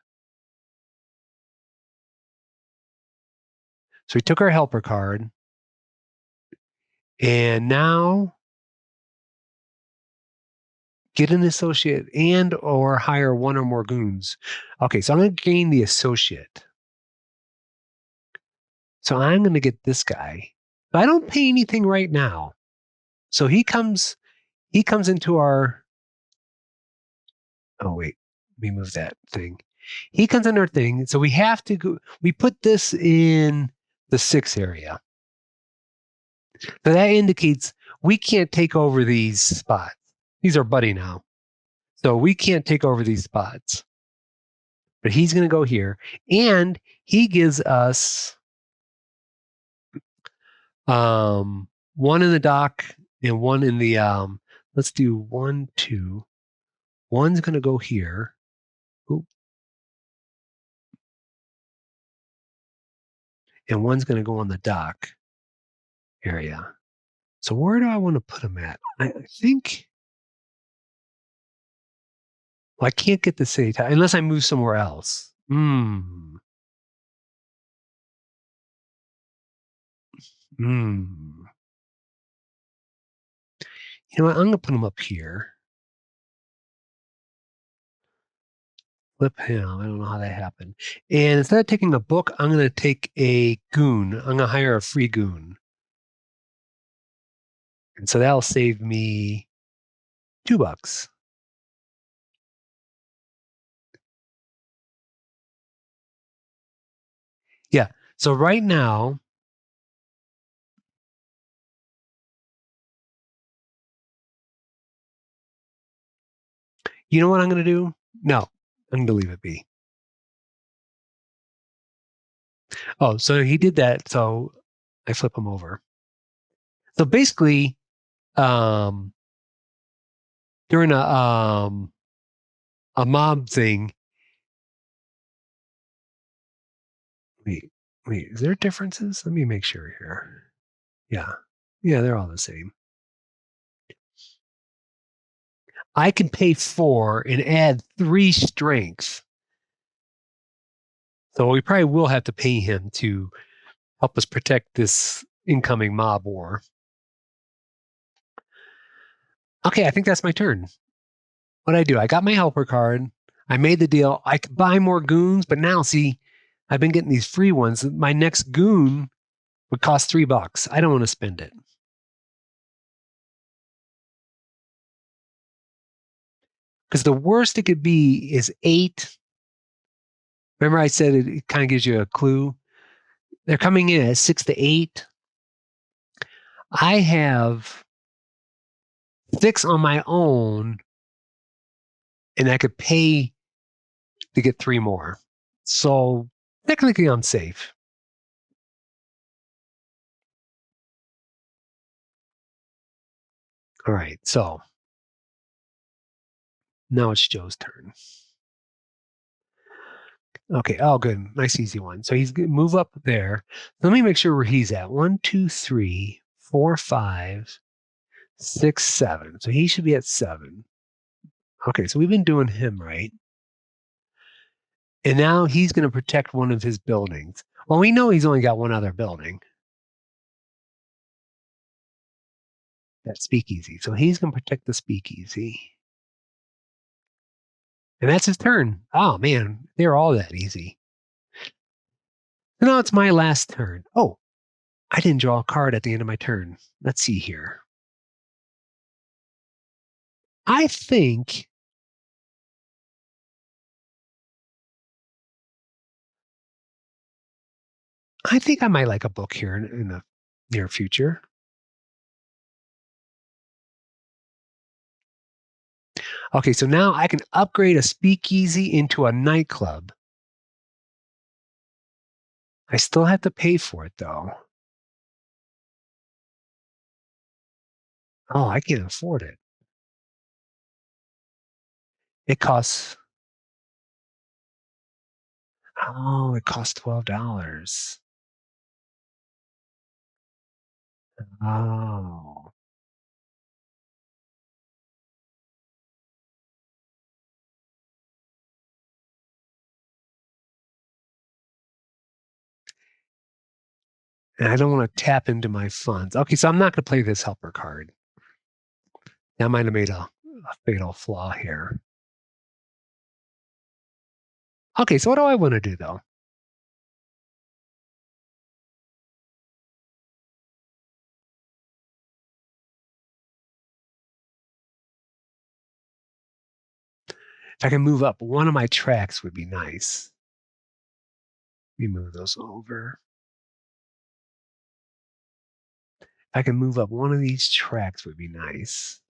So we took our helper card. And now get an associate and or hire one or more goons. Okay, so I'm going to gain the associate. So I'm going to get this guy. But I don't pay anything right now. So he comes into our. Oh wait, let me move that thing. He comes in our thing. So we have to go. We put this in the 6 area. So that indicates we can't take over these spots. He's our buddy now. So we can't take over these spots. But he's going to go here. And he gives us One in the dock and one in the let's do 1, 2. One's gonna go here. Oop. And one's gonna go on the dock area. So where do I want to put them at? I think well, I can't get the city tile unless I move somewhere else. Hmm. Hmm. You know what? I'm gonna put them up here. Flip him. I don't know how that happened. And instead of taking a book, I'm gonna take a goon. I'm gonna hire a free goon. And so that'll save me $2. Yeah. So right now, you know what I'm gonna do? No, I'm gonna leave it be. Oh, so he did that. So I flip him over. So basically, um, during a mob thing. Wait, wait, is there differences? Let me make sure here. Yeah. Yeah, they're all the same. I can pay 4 and add 3 strength. So we probably will have to pay him to help us protect this incoming mob war. Okay, I think that's my turn. What I do? I got my helper card. I made the deal. I could buy more goons, but now see, I've been getting these free ones. My next goon would cost $3. I don't want to spend it. Because the worst it could be is 8. Remember, I said it kind of gives you a clue. They're coming in at 6 to 8. I have 6 on my own, and I could pay to get 3 more. So technically, I'm safe. All right. So now it's Joe's turn. Okay. Oh, good. Nice, easy one. So he's going to move up there. Let me make sure where he's at. 1, 2, 3, 4, 5, 6, 7. So he should be at 7. Okay. So we've been doing him right. And now he's going to protect one of his buildings. Well, we know he's only got one other building. That speakeasy. So he's going to protect the speakeasy. And that's his turn. Oh, man. They're all that easy. So now it's my last turn. Oh, I didn't draw a card at the end of my turn. Let's see here. I think I might like a book here in the near future. Okay, so now I can upgrade a speakeasy into a nightclub. I still have to pay for it though. Oh, I can't afford it. It costs it costs $12. Oh. And I don't want to tap into my funds. Okay, so I'm not going to play this helper card. That might have made a fatal flaw here. Okay, so what do I want to do though? If I can move up, one of my tracks would be nice. Let me move those over. If I can move up one of these tracks would be nice.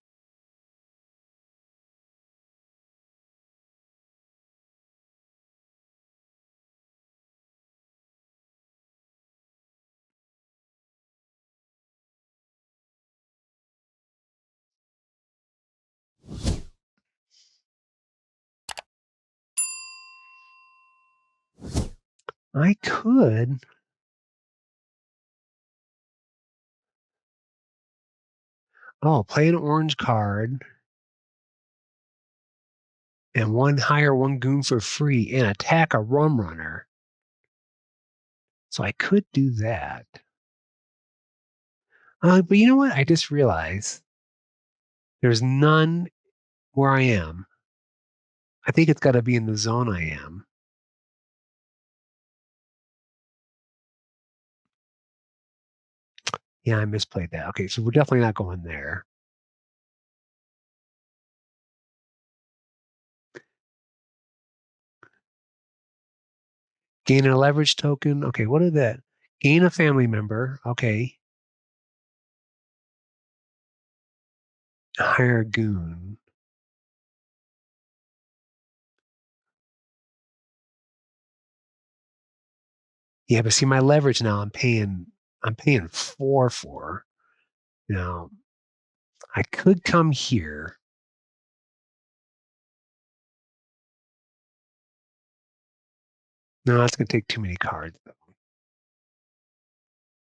I could. Oh, play an orange card and one hire one goon for free and attack a rum runner. So I could do that. But you know what? I just realized there's none where I am. I think it's got to be in the zone I am. Yeah, I misplayed that. Okay, so we're definitely not going there. Gain a leverage token. Okay, what is that? Gain a family member. Okay. Hire a goon. Yeah, but see my leverage now I'm paying four for. Now I could come here. No, that's gonna take too many cards.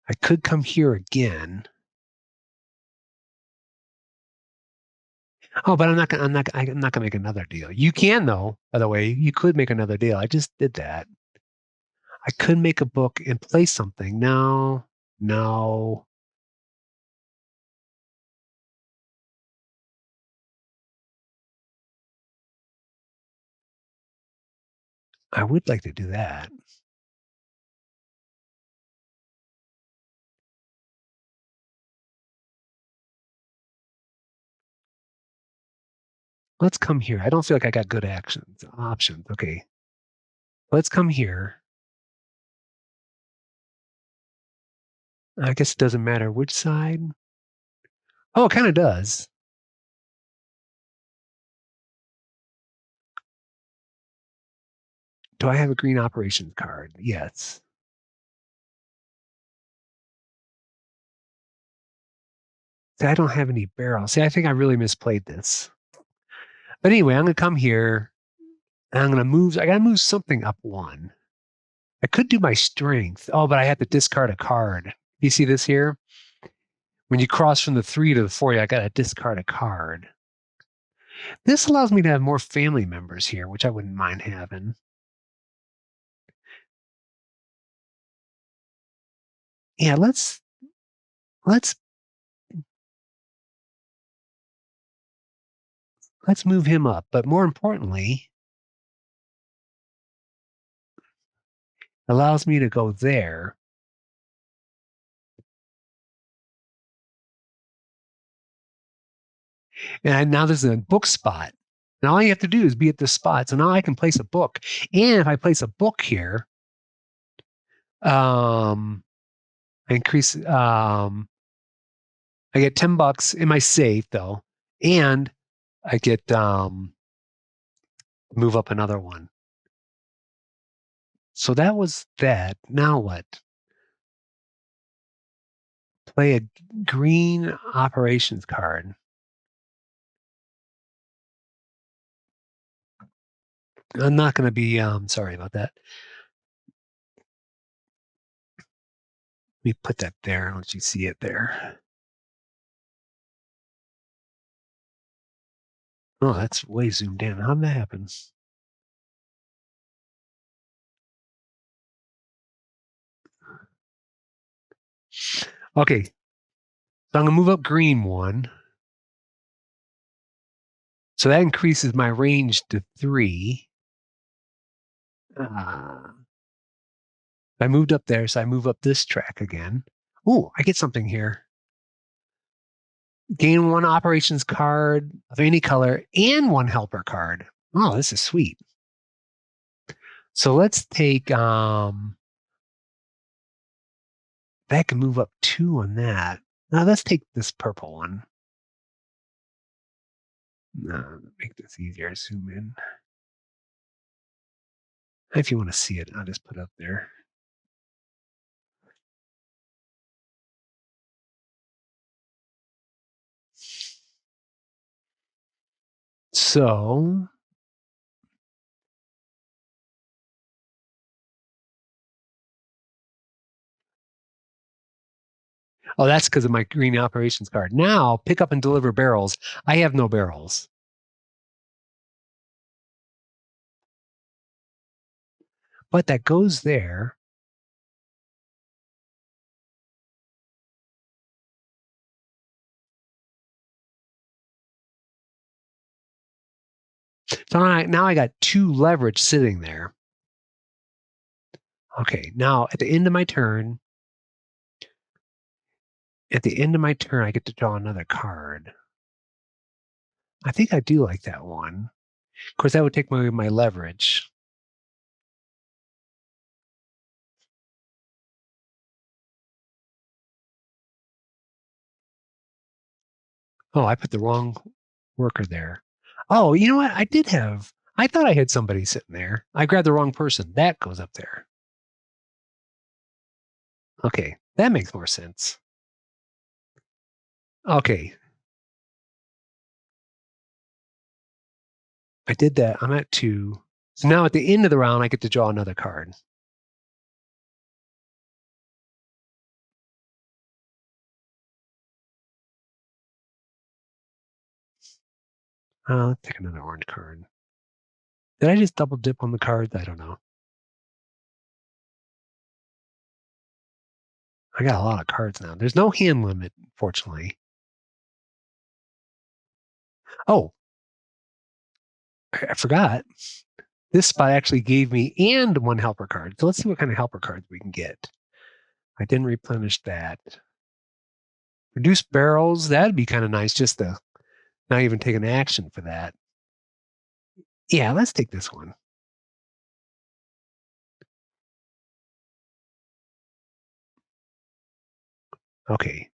I could come here again. Oh, but I'm not gonna make another deal. You can though, by the way. You could make another deal. I just did that. I could make a book and play something. No, no. I would like to do that. Let's come here. I don't feel like I got good options. Okay. Let's come here. I guess it doesn't matter which side. Oh, it kind of does. Do I have a green operations card? Yes. See, I don't have any barrels. See, I think I really misplayed this. But anyway, I'm gonna come here and I'm gonna move. I gotta move something up one. I could do my strength. Oh, but I have to discard a card. You see this here? When you cross from the 3 to the 4, I gotta discard a card. This allows me to have more family members here, which I wouldn't mind having. Yeah, let's let's move him up. But more importantly, allows me to go there. And now there's a book spot. And all you have to do is be at this spot. So now I can place a book. And if I place a book here, I increase I get $10 in my safe though. And I get move up another one. So that was that. Now what? Play a green operations card. I'm not going to be sorry about that. Let me put that there and let you see it there. Oh, that's way zoomed in. How did that happen? Okay, so I'm gonna move up green one. So that increases my range to 3. I moved up there, so I move up this track again. Oh, I get something here. Gain one operations card of any color and one helper card. Oh, this is sweet. So let's take that can move up 2 on that. Now let's take this purple one. Make this easier. Zoom in. If you want to see it, I'll just put it up there. So Oh, that's because of my green operations card. Now, pick up and deliver barrels. I have no barrels. But that goes there. So now I got 2 leverage sitting there. Okay, now at the end of my turn, I get to draw another card. I think I do like that one. Of course, that would take away my leverage. Oh, I put the wrong worker there. Oh, you know what? I thought I had somebody sitting there. I grabbed the wrong person. That goes up there. Okay, that makes more sense. Okay, I did that. I'm at 2. So now at the end of the round, I get to draw another card. Let's take another orange card. Did I just double dip on the cards? I don't know. I got a lot of cards now. There's no hand limit, fortunately. Oh, I forgot. This spot actually gave me and 1 helper card. So let's see what kind of helper cards we can get. I didn't replenish that. Reduce barrels. That'd be kind of nice just to not even take an action for that. Yeah, let's take this one. Okay.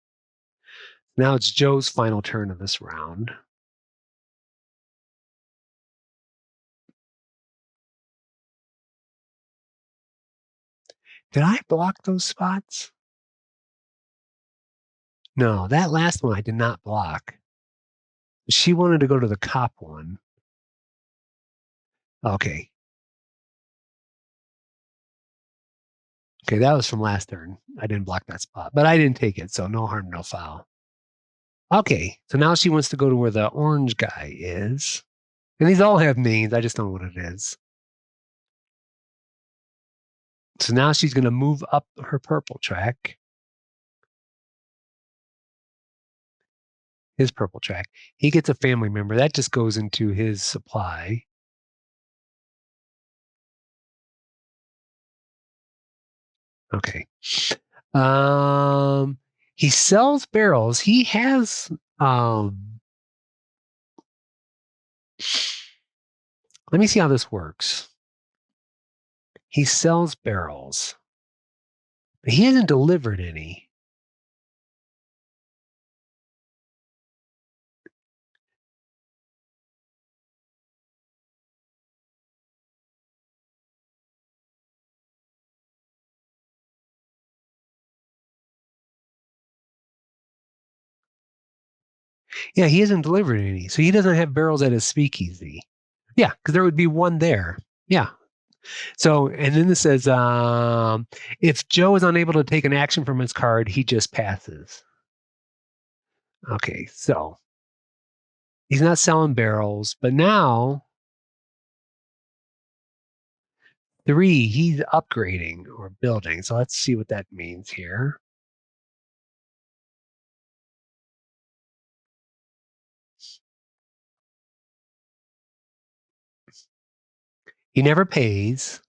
Now it's Joe's final turn of this round. Did I block those spots? No, that last one I did not block. She wanted to go to the cop one. Okay. Okay, that was from last turn. I didn't block that spot, but I didn't take it, so no harm, no foul. Okay, so now she wants to go to where the orange guy is. And these all have names. I just don't know what it is. So now she's going to move up her purple track, his purple track. He gets a family member. That just goes into his supply. Okay. Um, he sells barrels. He has let me see how this works. He sells barrels. But he hasn't delivered any. Yeah, he hasn't delivered any. So he doesn't have barrels at his speakeasy. Yeah, because there would be one there. Yeah. So, and then this says, if Joe is unable to take an action from his card, he just passes. Okay, so he's not selling barrels, but now 3, he's upgrading or building. So let's see what that means here. He never pays.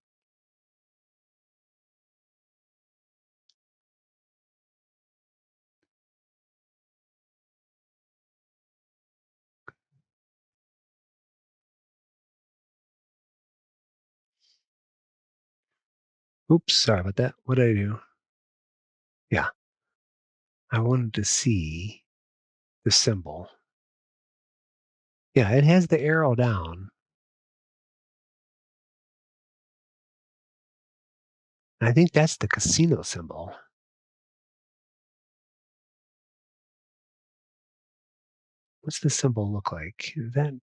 Oops, sorry about that. What did I do? Yeah, I wanted to see the symbol. Yeah, it has the arrow down. I think that's the casino symbol. What's the symbol look like? Is that?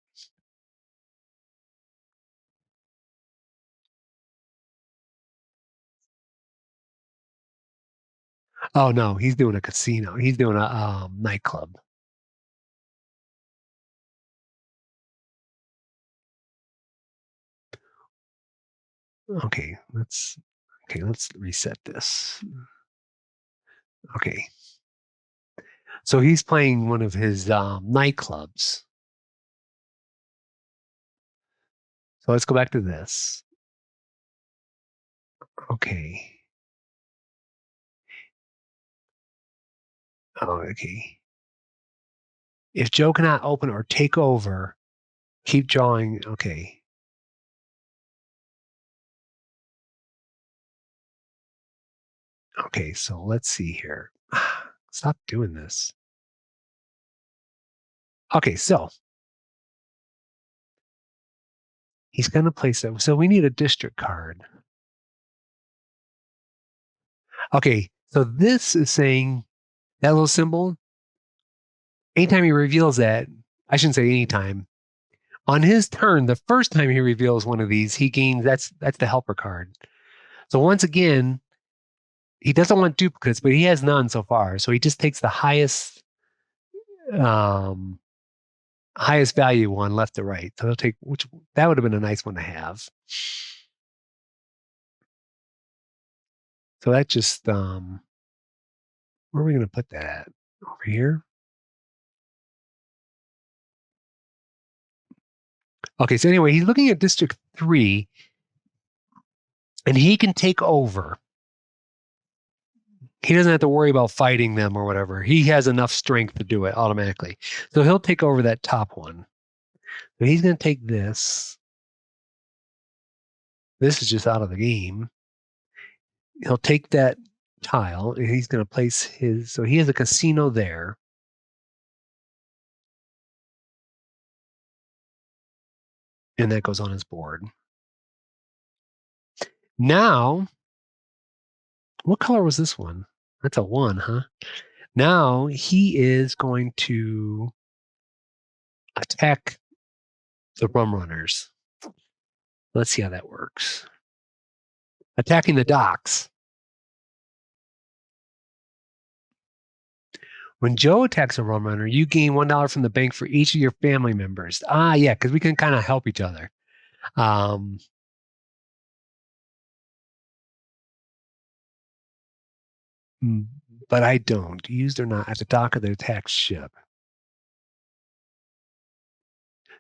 Oh no, he's doing a casino. He's doing a nightclub. Okay, let's reset this. Okay. So he's playing one of his nightclubs. So let's go back to this. Okay. Oh, okay. If Joe cannot open or take over, keep drawing. Okay. Okay, so let's see here. Stop doing this. Okay, so he's going to place it. So we need a district card. Okay, so this is saying that little symbol, anytime he reveals that, I shouldn't say anytime. On his turn, the first time he reveals one of these, he gains that's the helper card. So once again, he doesn't want duplicates, but he has none so far. So he just takes the um, highest value one left to right. So he'll take which that would have been a nice one to have. So that just where are we going to put that at? Over here? Okay, so anyway, he's looking at District 3, and he can take over. He doesn't have to worry about fighting them or whatever. He has enough strength to do it automatically. So he'll take over that top one. So he's going to take this. This is just out of the game. He'll take that tile and he's going to place his. So he has a casino there. And that goes on his board. Now, what color was this one? That's a 1, huh? Now he is going to attack the rum runners. Let's see how that works. Attacking the docks. When Joe attacks a rum runner, you gain $1 from the bank for each of your family members. Ah, yeah, because we can kind of help each other. But I don't. Used or not at the dock of the attack ship.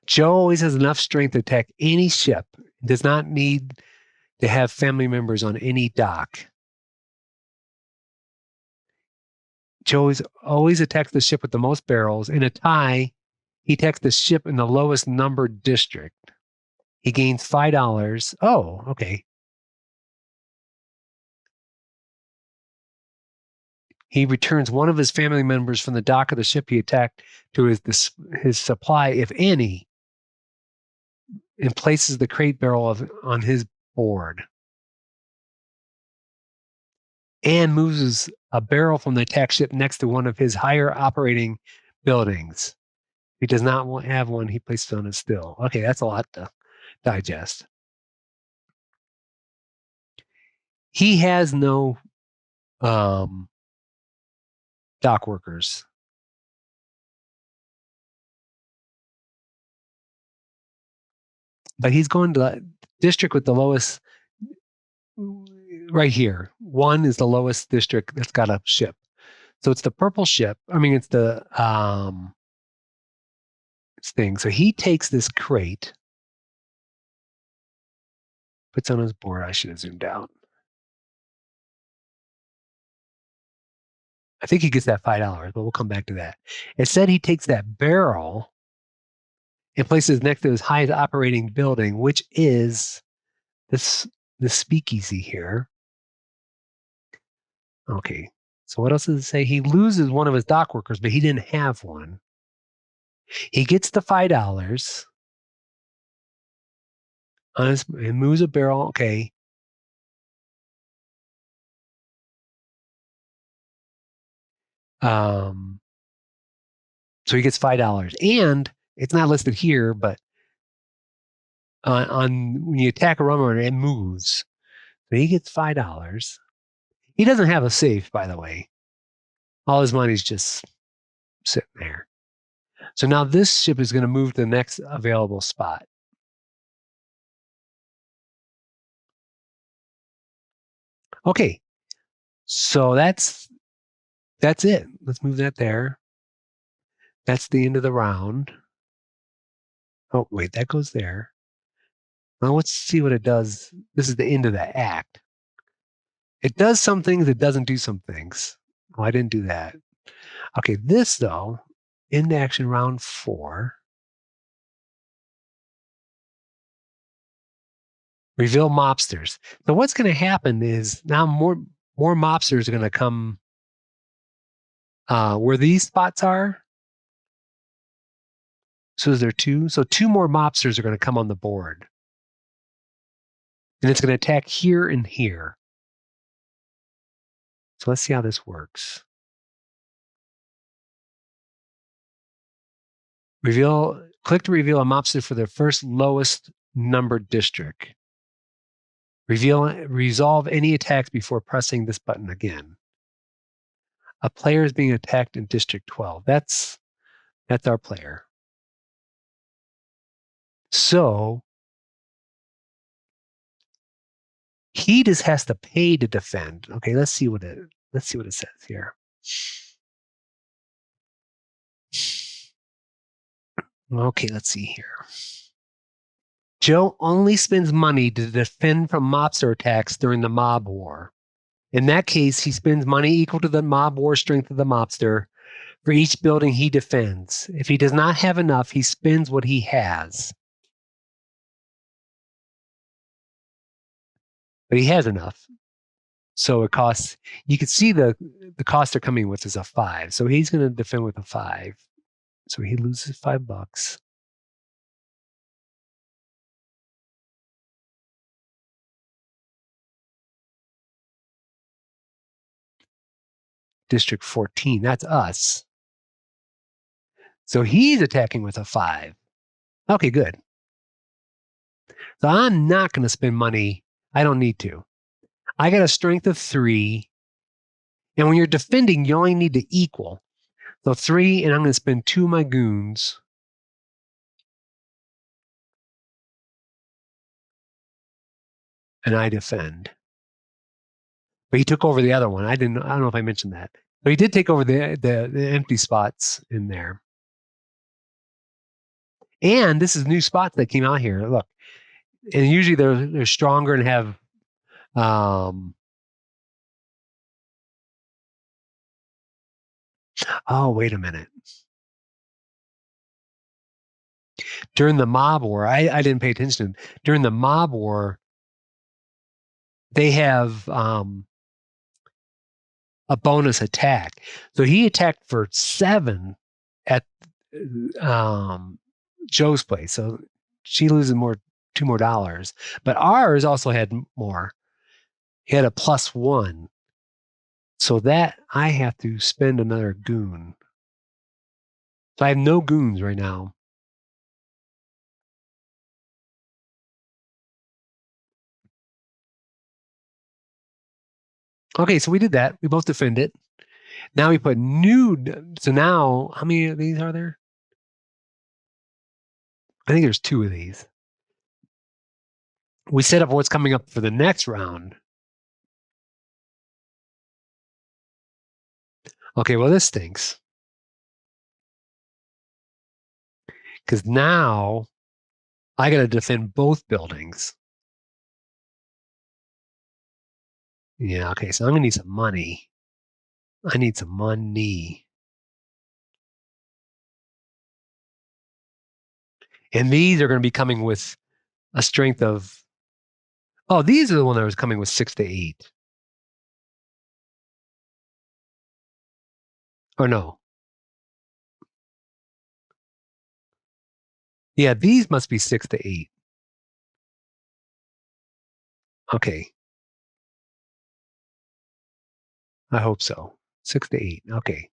Joe always has enough strength to attack any ship. Does not need to have family members on any dock. Joe always attacks the ship with the most barrels. In a tie, he attacks the ship in the lowest numbered district. He gains $5. Oh, okay. He returns one of his family members from the dock of the ship he attacked to his supply, if any, and places the crate barrel on his board. And moves a barrel from the attack ship next to one of his higher operating buildings. If he does not have one, he places it on his still. Okay, that's a lot to digest. He has no dock workers. But he's going to the district with the lowest right here. 1 is the lowest district that's got a ship. So it's the purple ship. I mean, it's the thing. So he takes this crate, puts on his board. I should have zoomed out. I think he gets that $5, but we'll come back to that. It said he takes that barrel and places next to his highest operating building, which is this speakeasy here. Okay. So what else does it say? He loses one of his dock workers, but he didn't have one. He gets the $5 on his and moves a barrel. Okay. So he gets $5, and it's not listed here, but on when you attack a rum runner, it moves. So he gets $5. He doesn't have a safe, by the way. All his money's just sitting there. So now this ship is going to move to the next available spot. Okay, so that's it. Let's move that there. That's the end of the round. Oh, wait, that goes there. Now let's see what it does. This is the end of the act. It does some things, it doesn't do some things. Oh, I didn't do that. Okay, this though, end action round 4. Reveal mobsters. So what's going to happen is now more mobsters are going to come where these spots are. So is there 2? So 2 more mobsters are going to come on the board. And it's going to attack here and here. So let's see how this works. Click to reveal a mobster for the first lowest numbered district. Resolve any attacks before pressing this button again. A player is being attacked in District 12. That's our player. So he just has to pay to defend. Okay, let's see what it says here. Okay, let's see here. Joe only spends money to defend from mobster attacks during the mob war. In that case, he spends money equal to the mob war strength of the mobster for each building he defends. If he does not have enough, he spends what he has. But he has enough. So it costs, you can see the cost they're coming with is a 5. So he's going to defend with a 5. So he loses $5. District 14, that's us. So he's attacking with a 5. Okay, good. So I'm not going to spend money. I don't need to. I got a strength of 3. And when you're defending, you only need to equal. So 3, and I'm going to spend 2 of my goons. And I defend. But he took over the other one. I don't know if I mentioned that. But he did take over the empty spots in there. And this is new spots that came out here. Look. And usually they're stronger and have oh, wait a minute. During the mob war, I didn't pay attention. During the mob war, they have a bonus attack. So he attacked for 7 at Joe's place. So she loses $2 more. But ours also had more. He had a +1. So that I have to spend another goon. So I have no goons right now. Okay, so we did that. We both defend it. Now we put new. So now, how many of these are there? I think there's 2 of these. We set up what's coming up for the next round. Okay, well, this stinks. Because now I got to defend both buildings. Yeah, okay, so I'm going to need some money. I need some money. And these are going to be coming with a strength of, oh, these are the one that was coming with 6 to 8. Or no. Yeah, these must be 6 to 8. Okay. I hope so. 6 to 8. Okay.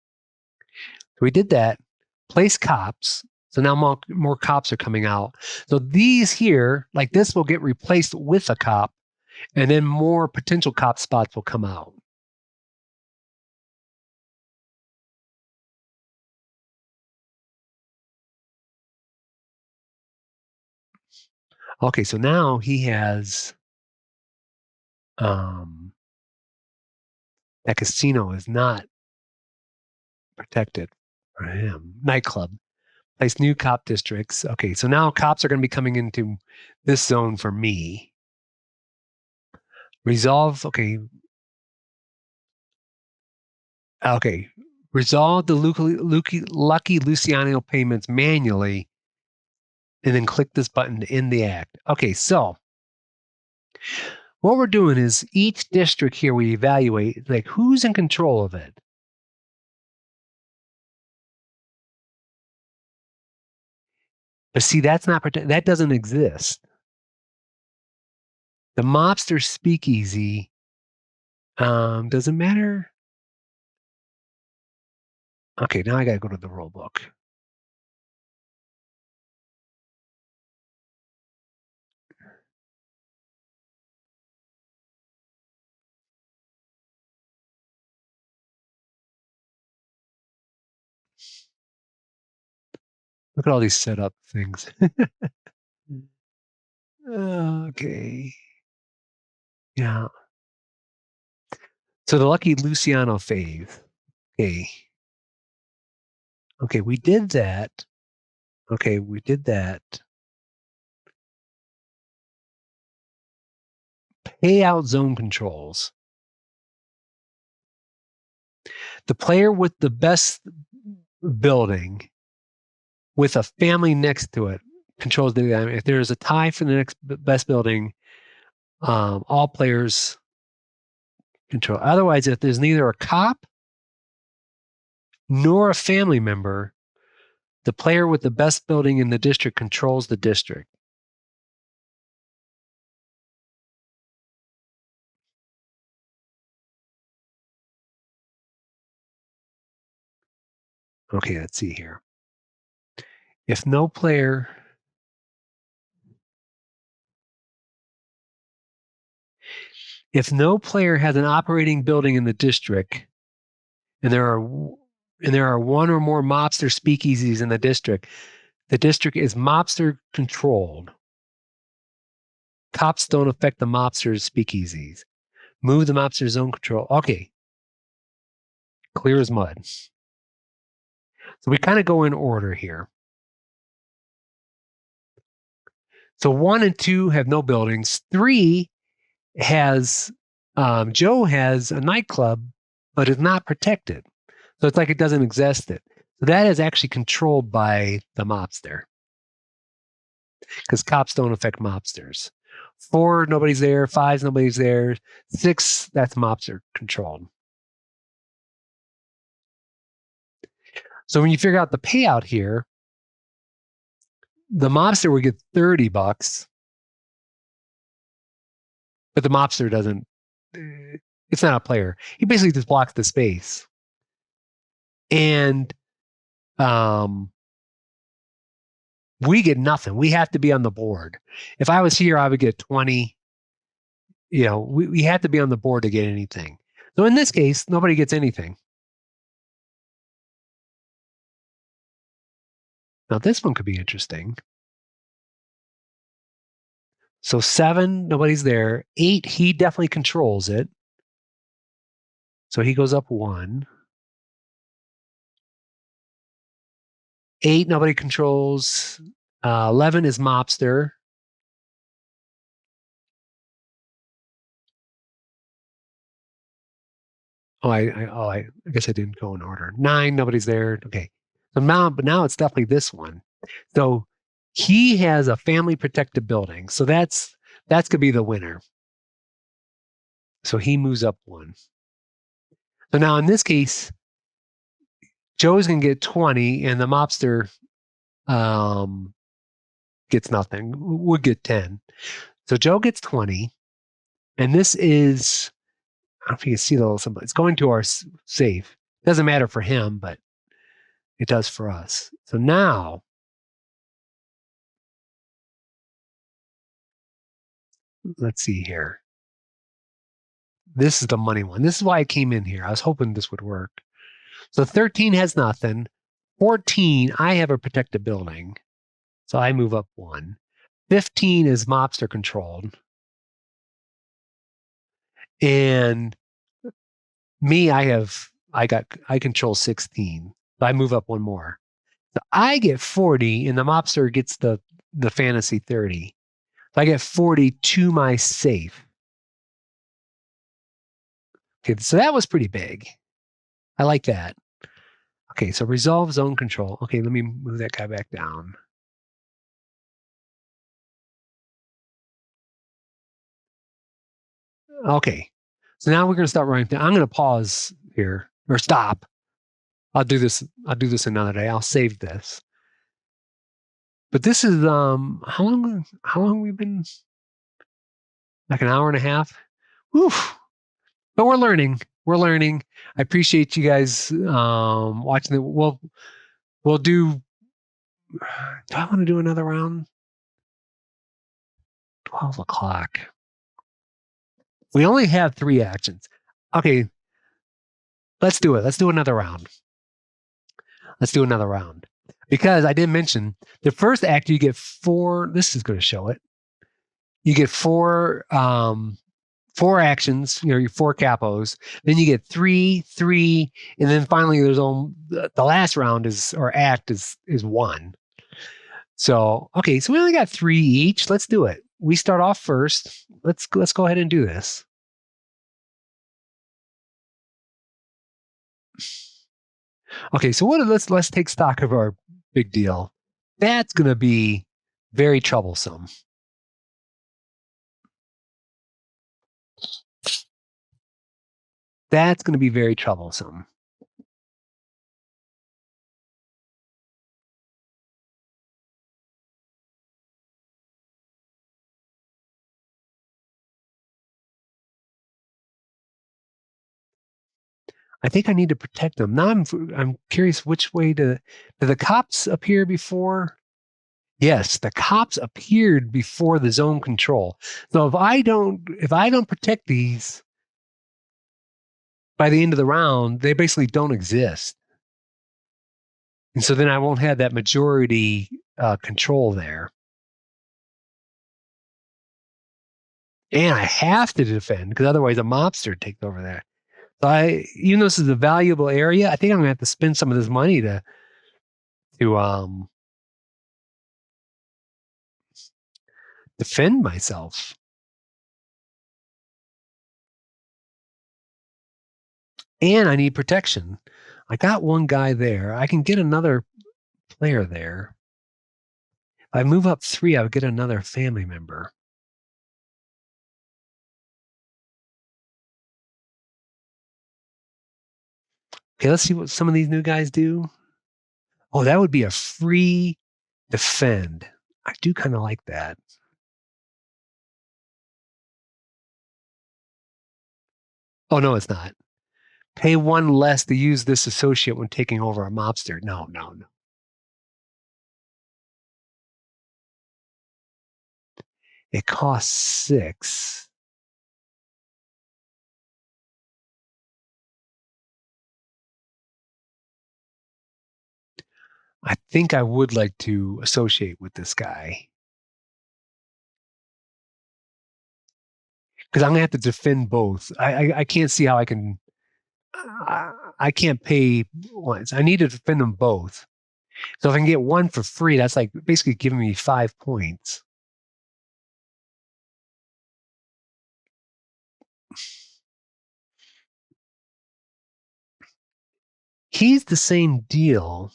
So we did that. Place cops. So now more cops are coming out. So these here, like this, will get replaced with a cop, and then more potential cop spots will come out. Okay, so now he has that casino is not protected for him. Nightclub. Place new cop districts. Okay, so now cops are going to be coming into this zone for me. Resolve. Okay. Okay. Resolve the Lucky Luciano payments manually, and then click this button to end the act. Okay, so what we're doing is each district here we evaluate, like who's in control of it. But see, that's not that doesn't exist. The mobster speakeasy doesn't matter. Okay, now I got to go to the rule book. Look at all these setup things. Okay. Yeah. So the Lucky Luciano phase. Okay. Okay, we did that. Okay, we did that. Payout zone controls. The player with the best building with a family next to it controls the. If there's a tie for the next best building, all players control. Otherwise, if there's neither a cop nor a family member, the player with the best building in the district controls the district. Okay, let's see here. If no player has an operating building in the district, and there are one or more mobster speakeasies in the district is mobster controlled. Cops don't affect the mobsters' speakeasies. Move the mobster zone control. Okay. Clear as mud. So we kind of go in order here. So 1 and 2 have no buildings. 3 has Joe has a nightclub, but it's not protected. So it's like it doesn't exist. So that is actually controlled by the mobster, because cops don't affect mobsters. 4, nobody's there. 5, nobody's there. 6, that's mobster controlled. So when you figure out the payout here, the mobster would get $30, but the mobster doesn't. It's not a player. He basically just blocks the space. And we get nothing. We have to be on the board. If I was here, I would get 20. You know, we have to be on the board to get anything. So in this case, nobody gets anything. Now this one could be interesting. So 7, nobody's there. 8, he definitely controls it. So he goes up 1. 8, nobody controls. 11 is mobster. I guess I didn't go in order. 9, nobody's there. Okay. So now it's definitely this one. So he has a family protected building. So that's gonna be the winner. So he moves up 1. So now in this case, Joe's gonna get 20, and the mobster gets nothing. Would get 10. So Joe gets 20, and this is, I don't know if you can see the little symbol. It's going to our safe. Doesn't matter for him, but it does for us. So now, let's see here. This is the money one. This is why I came in here. I was hoping this would work. So 13 has nothing. 14, I have a protected building. So I move up 1. 15 is mobster controlled. And me, I control 16. So I move up one more. So I get 40 and the mobster gets the fantasy 30. So I get 40 to my safe. Okay, so that was pretty big. I like that. Okay, so resolve zone control. Okay, let me move that guy back down. Okay, so now we're going to start running. I'm going to pause here or stop. I'll do this. I'll do this another day. I'll save this. But this is how long? How long we've been? Like an hour and a half. Oof. But we're learning. We're learning. I appreciate you guys watching it. We'll do. Do I want to do another round? 12 o'clock. We only have 3 actions. Okay, let's do it. Let's do another round. Let's do another round. Because I didn't mention the first act, you get 4. This is going to show it. You get 4 actions, your 4 capos. Then you get 3, 3, and then finally there's the last round or act is 1. So okay, so we only got 3 each. Let's do it. We start off first. Let's go ahead and do this. Okay, so let's take stock of our big deal. That's going to be very troublesome. That's going to be very troublesome. I think I need to protect them. Now I'm curious which way do the cops appear before? Yes, the cops appeared before the zone control. So if I don't protect these by the end of the round, they basically don't exist. And so then I won't have that majority control there. And I have to defend because otherwise a mobster takes over there. So even though this is a valuable area, I think I'm gonna have to spend some of this money to defend myself. And I need protection. I got one guy there. I can get another player there. If I move up 3, I would get another family member. Okay, let's see what some of these new guys do. Oh, that would be a free defend. I do kind of like that. Oh, no, it's not. Pay 1 less to use this associate when taking over a mobster. No, no, no. It costs 6. I think I would like to associate with this guy because I'm gonna have to defend both. I can't see how I can. I can't pay once. I need to defend them both. So if I can get 1 for free, that's like basically giving me 5 points. He's the same deal.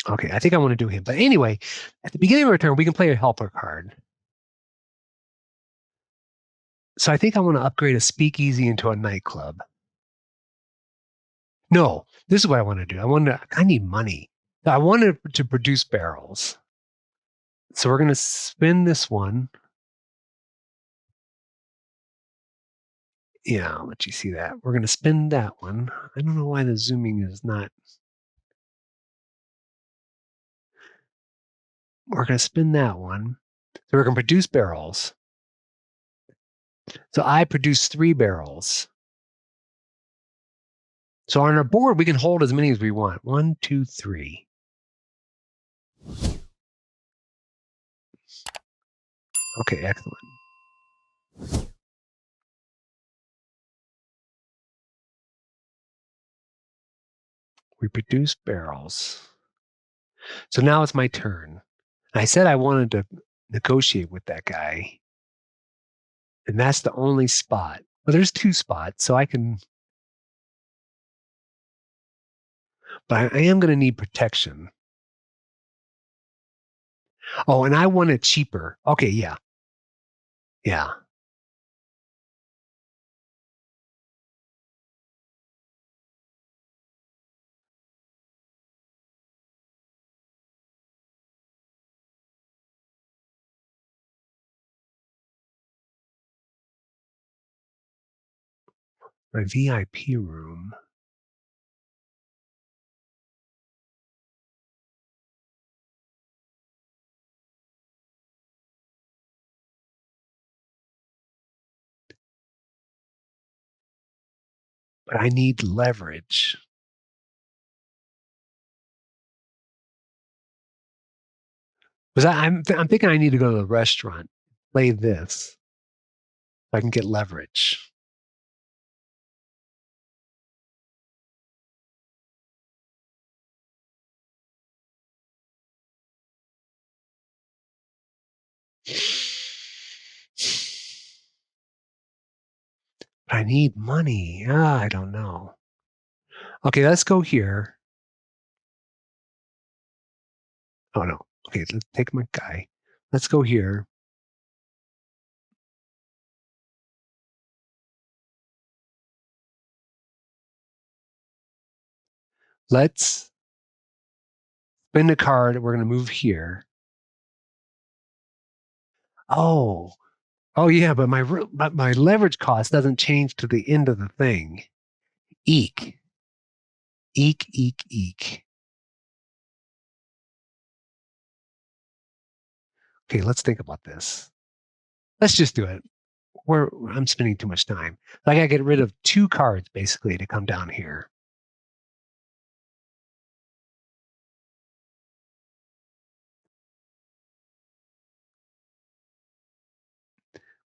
Okay, I think I want to do him. But anyway, at the beginning of our turn, we can play a helper card. So I think I want to upgrade a speakeasy into a nightclub. No, this is what I want to do. I need money. I wanted to produce barrels. So we're going to spin this one. Yeah, I'll let you see that. We're going to spin that one. I don't know why the zooming is not. We're going to spin that one. So we're going to produce barrels. So I produce 3 barrels. So on our board, we can hold as many as we want. 1, 2, 3. Okay, excellent. We produce barrels. So now it's my turn. I said I wanted to negotiate with that guy. And that's the only spot. Well, there's 2 spots, so I can, but I am going to need protection. Oh, and I want it cheaper. Okay, yeah. Yeah. My VIP room. But I need leverage. Because I'm thinking I need to go to the restaurant, play this, so I can get leverage. But I need money. I don't know. Okay, let's go here. Oh no. Okay, let's take my guy. Let's go here. Let's spin a card. We're going to move here. Oh, oh yeah, but my leverage cost doesn't change to the end of the thing. Eek, eek, eek, eek. Okay, let's think about this. Let's just do it. I'm spending too much time. I gotta get rid of 2 cards basically to come down here.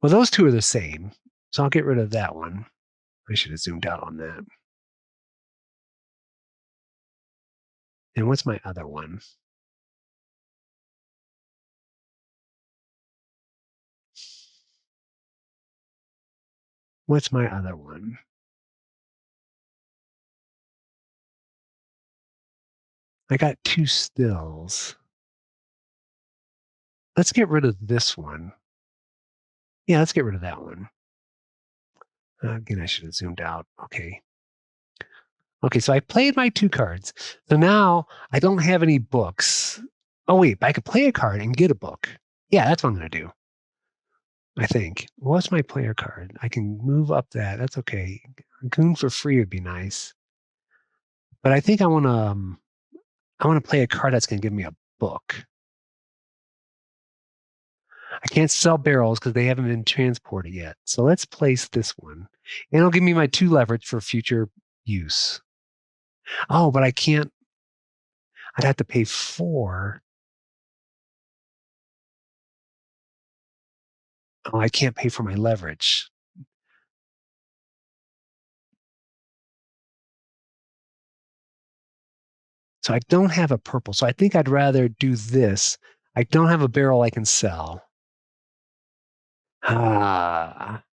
Well, those 2 are the same, so I'll get rid of that one. I should have zoomed out on that. And what's my other one? What's my other one? I got 2 stills. Let's get rid of this one. Yeah, let's get rid of that one. Again, I should have zoomed out. Okay. Okay, so I played my 2 cards. So now I don't have any books. Oh, wait, but I could play a card and get a book. Yeah, that's what I'm going to do. I think. What's my player card? I can move up that. That's okay. Goon for free would be nice. But I think I want to play a card that's going to give me a book. I can't sell barrels because they haven't been transported yet. So let's place this one. And it'll give me my 2 leverage for future use. Oh, but I can't. I'd have to pay 4. Oh, I can't pay for my leverage. So I don't have a purple. So I think I'd rather do this. I don't have a barrel I can sell. Ah.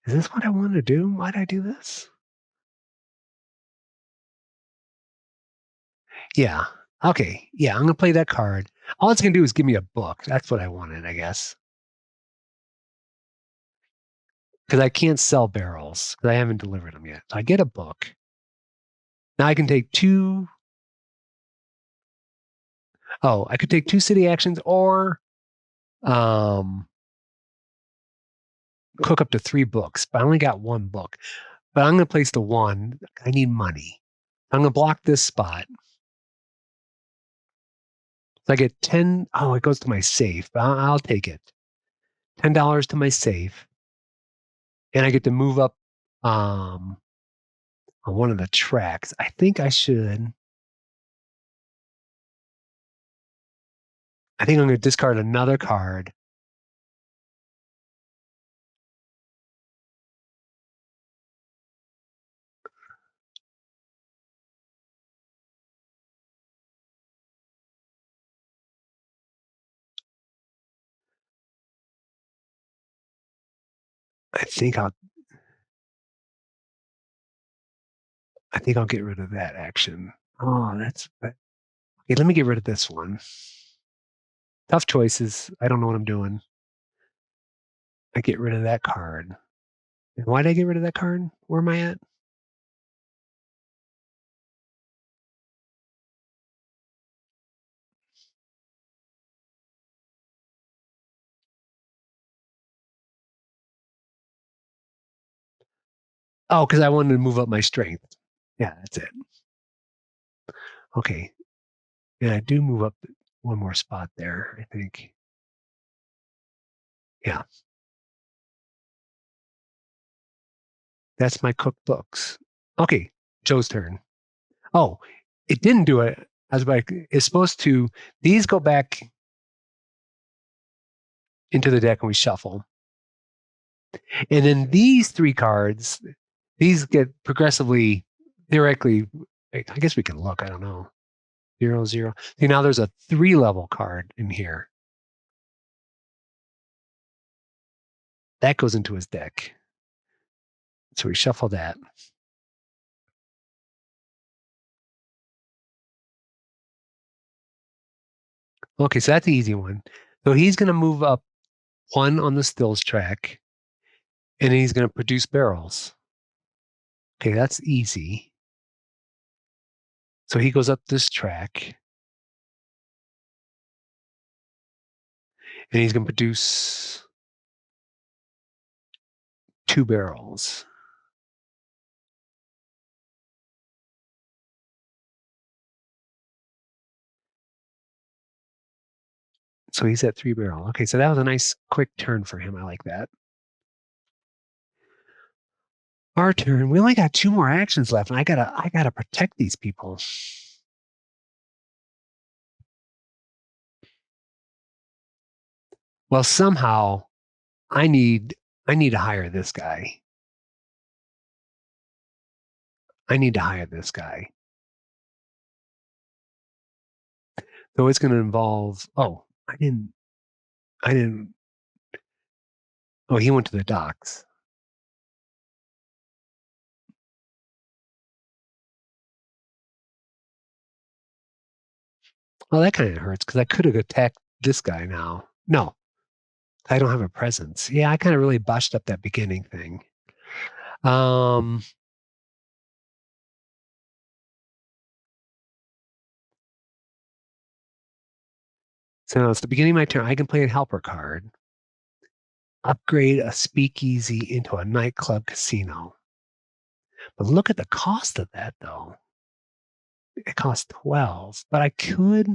Is this what I want to do? Why'd I do this? Yeah. Okay. Yeah, I'm going to play that card. All it's going to do is give me a book. That's what I wanted, I guess. Because I can't sell barrels because I haven't delivered them yet. So I get a book. Now I can take 2. Oh, I could take 2 city actions or um, cook up to 3 books. But I only got 1 book. But I'm going to place the 1. I need money. I'm going to block this spot. So I get 10. Oh, it goes to my safe. I'll take it. $10 to my safe. And I get to move up on one of the tracks. I think I should. I think I'm going to discard another card. I think I'll get rid of that action. Oh, okay, let me get rid of this one. Tough choices. I don't know what I'm doing. I get rid of that card. And why did I get rid of that card? Where am I at? Oh, because I wanted to move up my strength. Yeah, that's it. Okay. And I do move up one more spot there, I think. Yeah. That's my cookbooks. Okay. Joe's turn. Oh, it didn't do it. I was like, it's supposed to, these go back into the deck and we shuffle. And then these three cards, these get progressively, theoretically, I guess we can look. I don't know. 0, 0. See, now there's a 3-level card in here. That goes into his deck. So we shuffle that. Okay, so that's the easy one. So he's going to move up 1 on the stills track, and then he's going to produce barrels. Okay, that's easy. So he goes up this track, and he's going to produce 2 barrels. So he's at 3 barrel. Okay, so that was a nice quick turn for him. I like that. Our turn. We only got 2 more actions left, and I gotta protect these people. Well, somehow I need to hire this guy. I need to hire this guy. So it's going to involve. Oh, I didn't. I didn't. Oh, he went to the docks. Well, that kind of hurts because I could have attacked this guy now. No, I don't have a presence. Yeah, I kind of really botched up that beginning thing. Um, so now it's the beginning of my turn. I can play a helper card, upgrade a speakeasy into a nightclub casino. But look at the cost of that, though. It costs 12, but I could.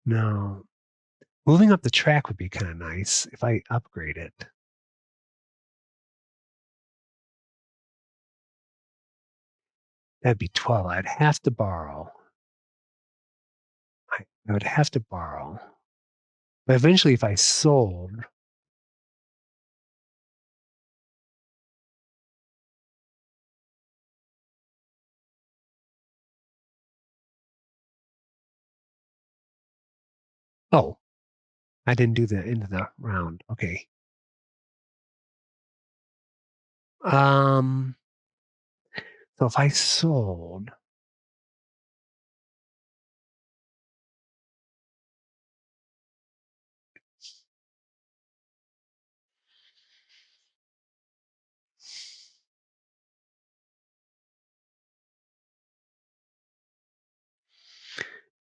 No. Moving up the track would be kind of nice if I upgrade it. That'd be 12. I'd have to borrow. I would have to borrow. But eventually, if I sold, oh, I didn't do the end of the round. Okay. Um, so if I sold,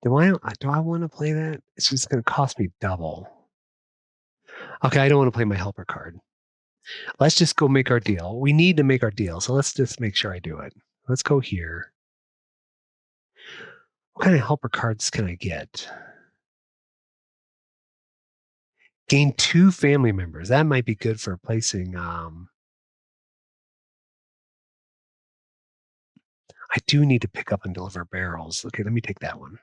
do I want to play that? It's just going to cost me double. Okay, I don't want to play my helper card. Let's just go make our deal. We need to make our deal, so let's just make sure I do it. Let's go here. What kind of helper cards can I get? Gain 2 family members. That might be good for placing. I do need to pick up and deliver barrels. Okay, let me take that one.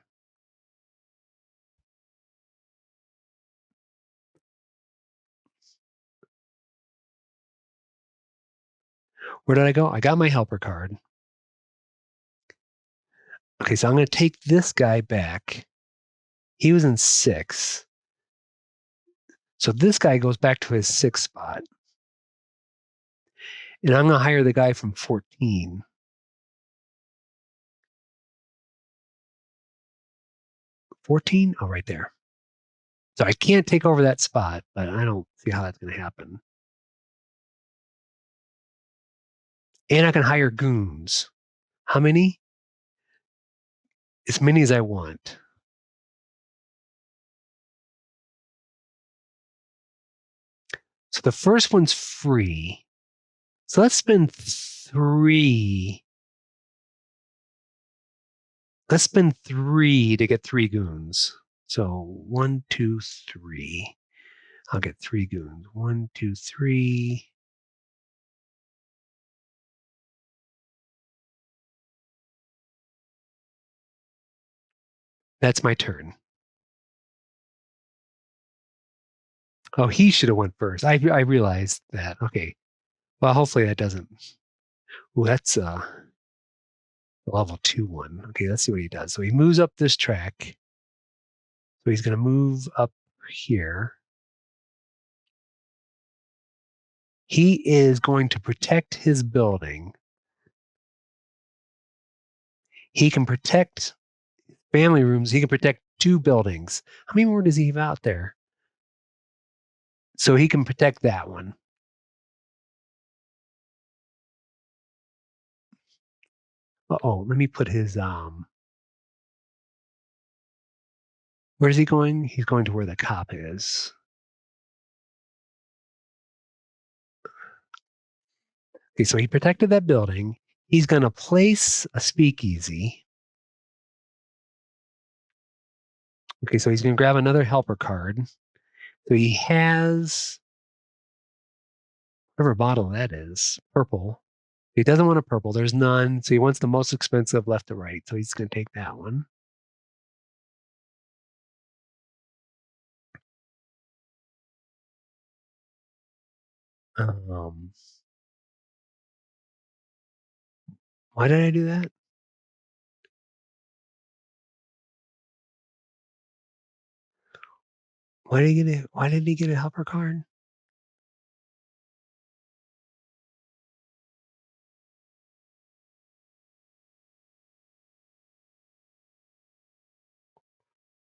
Where did I go? I got my helper card. Okay, so I'm going to take this guy back. He was in 6. So this guy goes back to his 6 spot. And I'm going to hire the guy from 14. 14? Oh, right there. So I can't take over that spot, but I don't see how that's going to happen. And I can hire goons. How many? As many as I want. So the first one's free. So let's spend 3. Let's spend 3 to get 3 goons. So 1, 2, 3. I'll get 3 goons. 1, 2, 3. That's my turn. Oh, he should have went first. I realized that. Okay. Well, hopefully that doesn't. Oh, that's level 2 one. Okay, let's see what he does. So he moves up this track. So he's going to move up here. He is going to protect his building. He can protect family rooms. He can protect 2 buildings. How many more does he have out there? So he can protect that one. Uh-oh, let me put his where's he going? He's going to where the cop is. Okay, so he protected that building. He's going to place a speakeasy. Okay, so he's going to grab another helper card. So he has whatever bottle that is, purple. He doesn't want a purple. There's none. So he wants the most expensive left to right. So he's going to take that one. Why did I do that? Why did he get a helper card?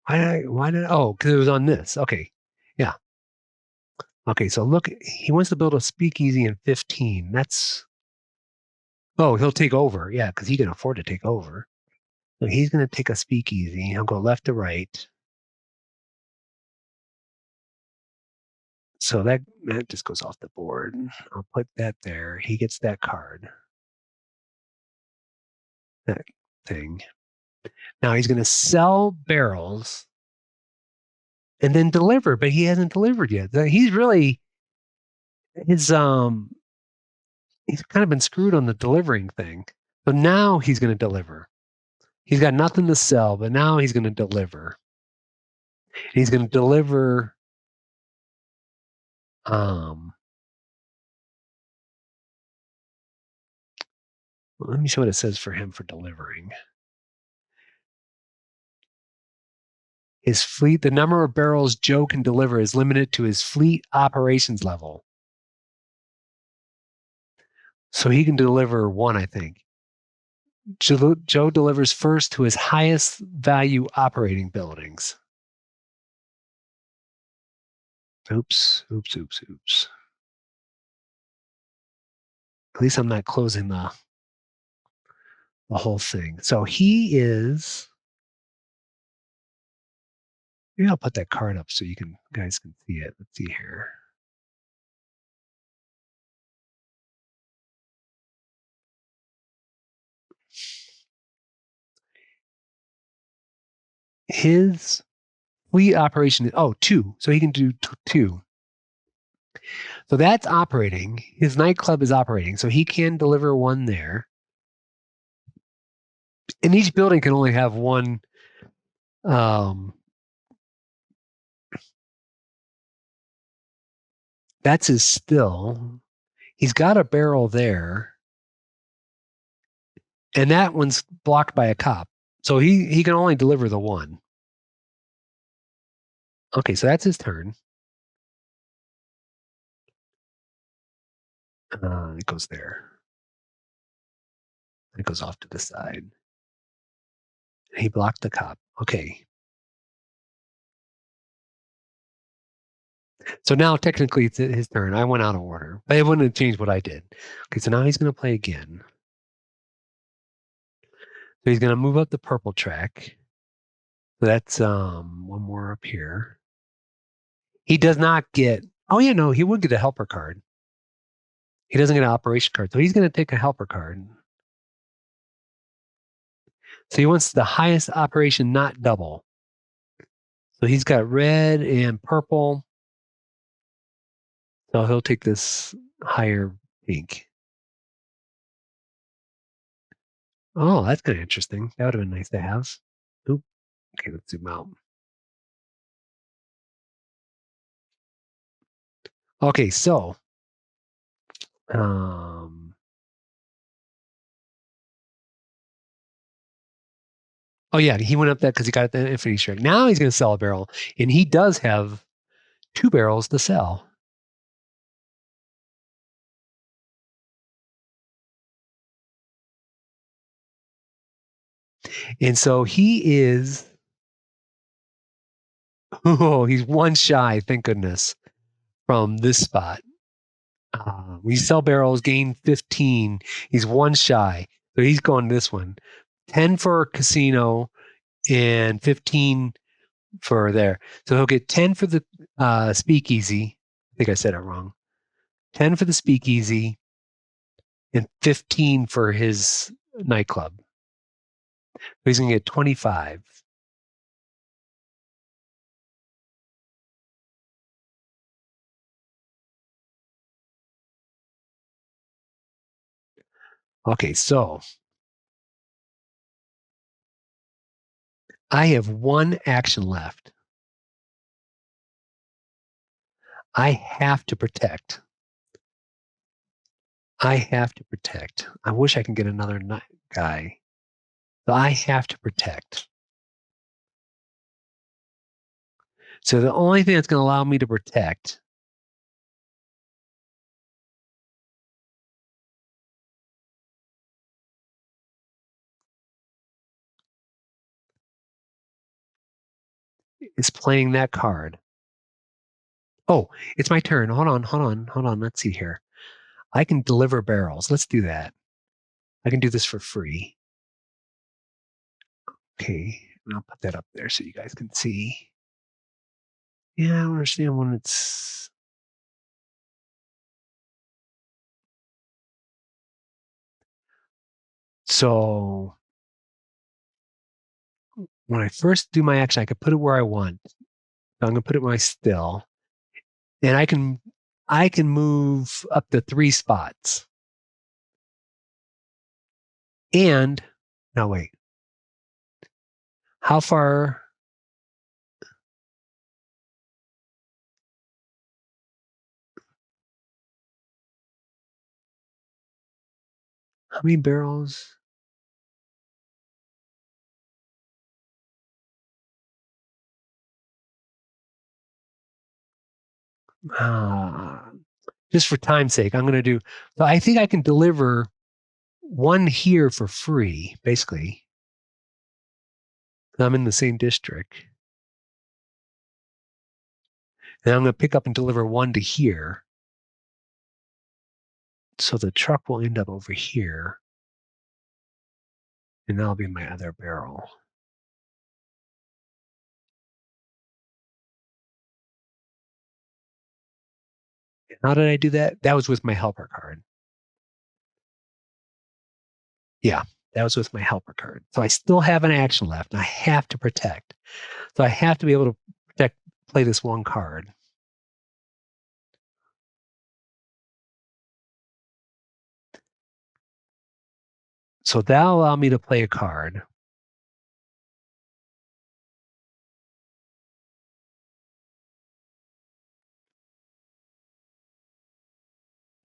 Oh, because it was on this. Okay. Yeah. Okay, so look, he wants to build a speakeasy in 15. He'll take over. Yeah, because he can afford to take over. So he's going to take a speakeasy. He'll go left to right. So that just goes off the board. I'll put that there. He gets that card. That thing. Now he's going to sell barrels and then deliver, but he hasn't delivered yet. He's really he's kind of been screwed on the delivering thing. So now he's going to deliver. He's got nothing to sell, but now he's going to deliver. He's going to deliver let me show what it says for him for delivering. His fleet, the number of barrels Joe can deliver is limited to his fleet operations level. So he can deliver 1, I think. Joe delivers first to his highest value operating buildings. Oops. At least I'm not closing the whole thing. So he is. Maybe I'll put that card up so you guys can see it. Let's see here. His fleet operation is 2. So he can do 2. So that's operating. His nightclub is operating. So he can deliver 1 there. And each building can only have 1. That's his still. He's got a barrel there. And that one's blocked by a cop. So he can only deliver the 1. Okay, so that's his turn. It goes there. It goes off to the side. He blocked the cop. Okay. So now technically it's his turn. I went out of order, but it wouldn't have changed what I did. Okay, so now he's going to play again. So he's going to move up the purple track. So that's 1 more up here. He does not get. Oh yeah, no, he would get a helper card. He doesn't get an operation card, so he's going to take a helper card. So he wants the highest operation, not double. So he's got red and purple. So he'll take this higher pink. Oh, that's kind of interesting. That would have been nice to have. Oop. Okay, let's zoom out. Okay, so oh yeah, he went up that because he got the infinity strike. Now he's going to sell a barrel, and he does have 2 barrels to sell. And so he is, he's 1 shy, thank goodness, from this spot. We sell barrels, gain 15. He's 1 shy. So he's going this one. 10 for casino and 15 for there. So he'll get 10 for the speakeasy. I think I said it wrong. 10 for the speakeasy and 15 for his nightclub. So he's going to get 25. Okay, so I have 1 action left. I have to protect. I have to protect. I wish I can get another guy. So I have to protect. So the only thing that's going to allow me to protect is playing that card. Oh, it's my turn. Hold on. Let's see here. I can deliver barrels. Let's do that. I can do this for free. Okay, and I'll put that up there so you guys can see. Yeah, I don't understand when it's. So when I first do my action, I can put it where I want. So I'm going to put it my still, and I can move up to 3 spots. And no, wait. How far? How many barrels? Just for time's sake, I'm going to do. So I think I can deliver 1 here for free, basically. I'm in the same district. And I'm going to pick up and deliver 1 to here. So the truck will end up over here. And that'll be my other barrel. How did I do that? That was with my helper card. Yeah. That was with my helper card. So I still have an action left, and I have to protect. So I have to be able to play this one card. So that'll allow me to play a card.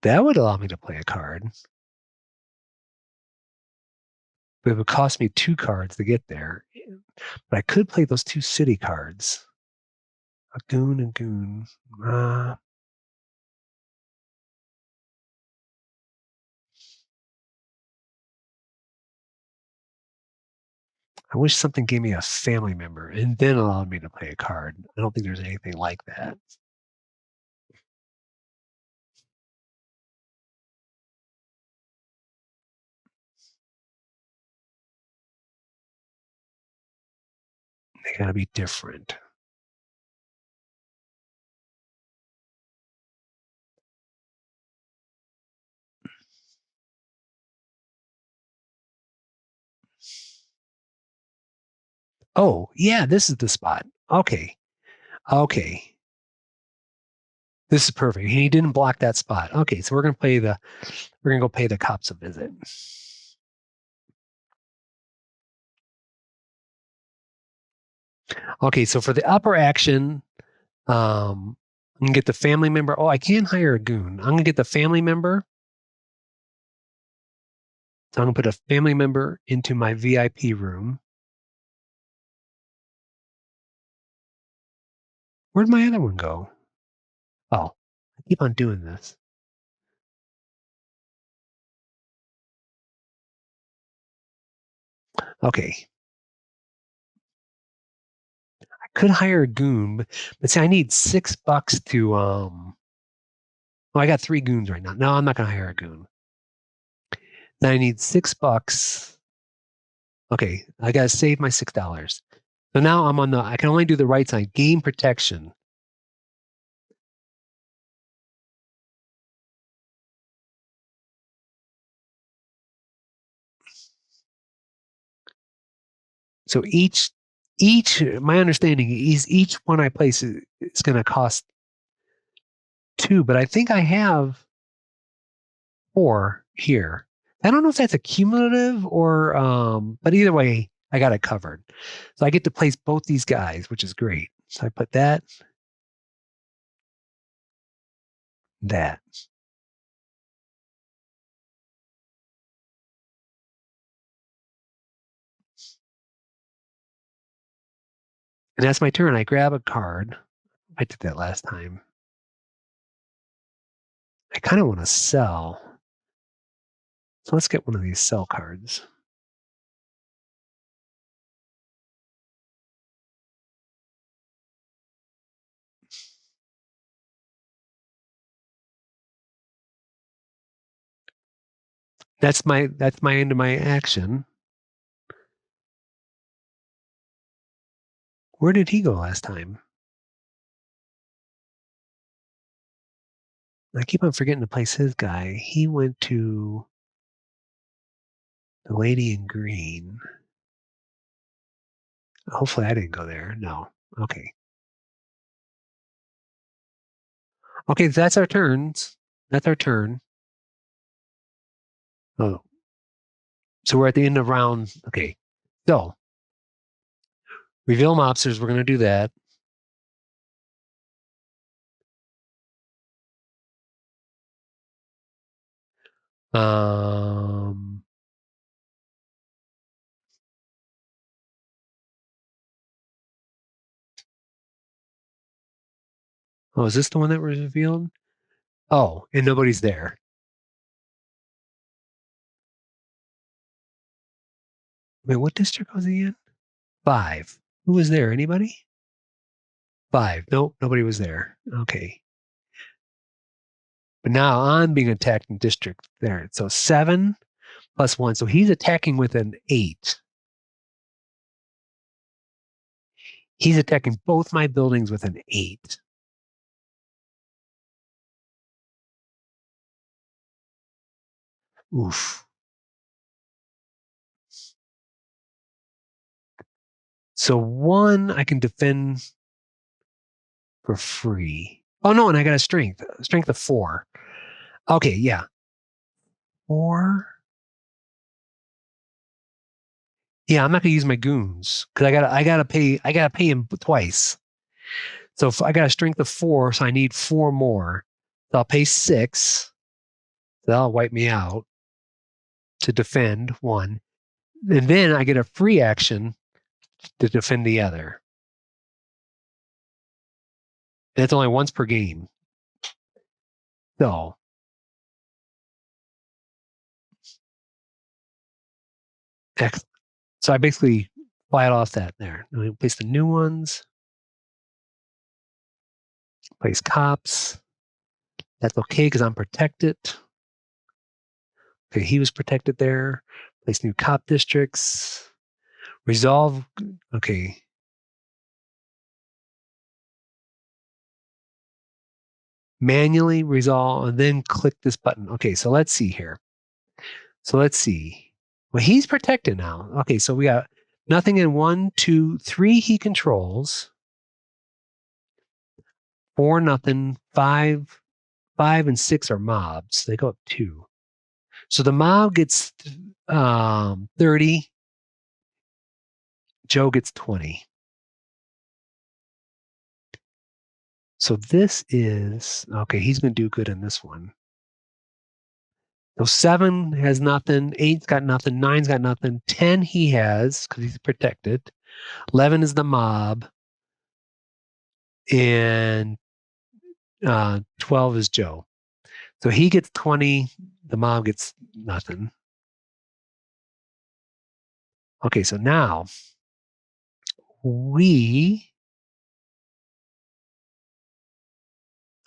That would allow me to play a card. But it would cost me 2 cards to get there. But I could play those 2 city cards. A goon and goon. I wish something gave me a family member and then allowed me to play a card. I don't think there's anything like that. They gotta be different. Oh, yeah, this is the spot. Okay. Okay. This is perfect. He didn't block that spot. Okay, so we're gonna go pay the cops a visit. Okay, so for the upper action, I'm gonna get the family member. Oh, I can hire a goon. I'm gonna get the family member. So I'm gonna put a family member into my VIP room. Where'd my other one go? Oh, I keep on doing this. Okay. I could hire a goon, but see, I need $6 to well, I got 3 goons right now. No, I'm not gonna hire a goon. Then I need $6. Okay, I gotta save my $6. So now I can only do the right side, game protection. So my understanding is each one I place is going to cost 2, but I think I have 4 here. I don't know if that's a cumulative or, but either way, I got it covered. So I get to place both these guys, which is great. So I put that. And that's my turn. I grab a card. I did that last time. I kind of want to sell. So let's get one of these sell cards. That's my end of my action. Where did he go last time? I keep on forgetting to place his guy. He went to the lady in green. Hopefully I didn't go there. No. Okay. Okay, that's our turns. That's our turn. Oh. So we're at the end of round. Okay. So reveal mobsters, we're gonna do that. Um Oh, is this the one that was revealed? Oh, and nobody's there. Wait, what district was he in? 5. Who was there? Anybody? 5. Nope, nobody was there. Okay. But now I'm being attacked in district there. So 7 plus 1. So he's attacking with an 8. He's attacking both my buildings with an 8. Oof. So 1 I can defend for free. Oh no, and I got a strength of 4. Okay, yeah. 4. Yeah, I'm not gonna use my goons because I gotta pay him twice. So if I got a strength of 4, so I need 4 more. So I'll pay 6. So that'll wipe me out to defend 1. And then I get a free action to defend the other. And it's only once per game. So I basically fly it off that there. Let me place the new ones. Place cops. That's okay because I'm protected. Okay, he was protected there. Place new cop districts. Resolve. Okay. Manually resolve and then click this button. Okay, so let's see here. Well, he's protected now. Okay, so we got nothing in 1, 2, 3 he controls. 4, nothing. 5 and 6 are mobs. They go up 2. So the mob gets 30. Joe gets 20. So this is, okay, he's going to do good in this one. So 7 has nothing. 8's got nothing. 9's got nothing. 10 he has because he's protected. 11 is the mob. And 12 is Joe. So he gets 20. The mob gets nothing. Okay, so now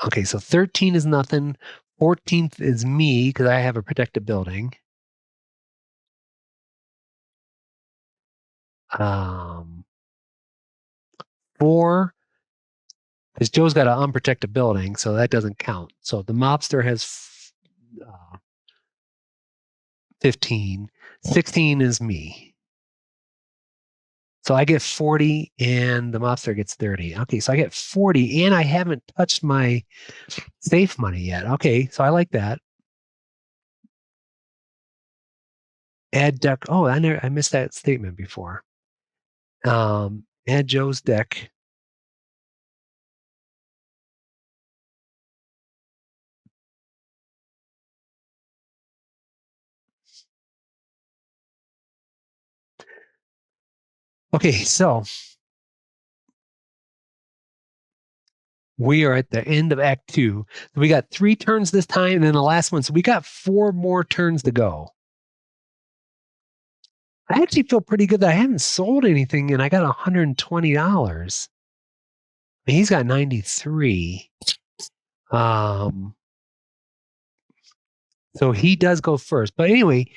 okay, so 13 is nothing. 14th is me because I have a protected building. 4, because Joe's got an unprotected building, so that doesn't count. So the mobster has 15. 16 is me. So I get 40 and the mobster gets 30. Okay, so I get 40 and I haven't touched my safe money yet. Okay, so I like that. Add deck. Oh, I missed that statement before. Add Joe's deck. Okay, so we are at the end of Act 2. So we got 3 turns this time, and then the last one. So we got 4 more turns to go. I actually feel pretty good that I haven't sold anything, and I got $120. He's got 93. So he does go first. But anyway,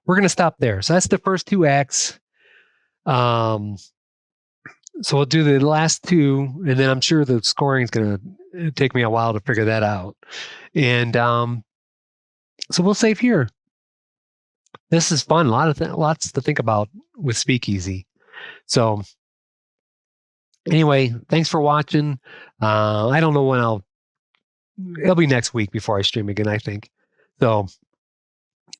we're going to stop there. So that's the first 2 acts. So we'll do the last 2, and then I'm sure the scoring is going to take me a while to figure that out. And so we'll save here. This is fun. Lots to think about with Speakeasy. So anyway, thanks for watching. I don't know when it'll be next week before I stream again, I think. So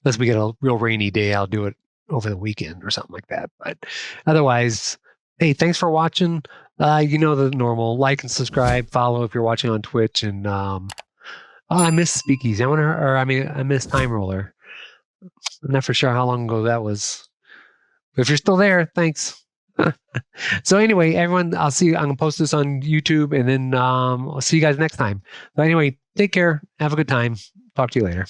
unless we get a real rainy day, I'll do it over the weekend or something like that. But otherwise, hey, thanks for watching. You know the normal: like and subscribe, follow if you're watching on Twitch. And I miss Speakeasy. I miss Time Roller. I'm not for sure how long ago that was. But if you're still there, thanks. So anyway, everyone, I'm gonna post this on YouTube, and then I'll see you guys next time. So anyway, take care. Have a good time. Talk to you later.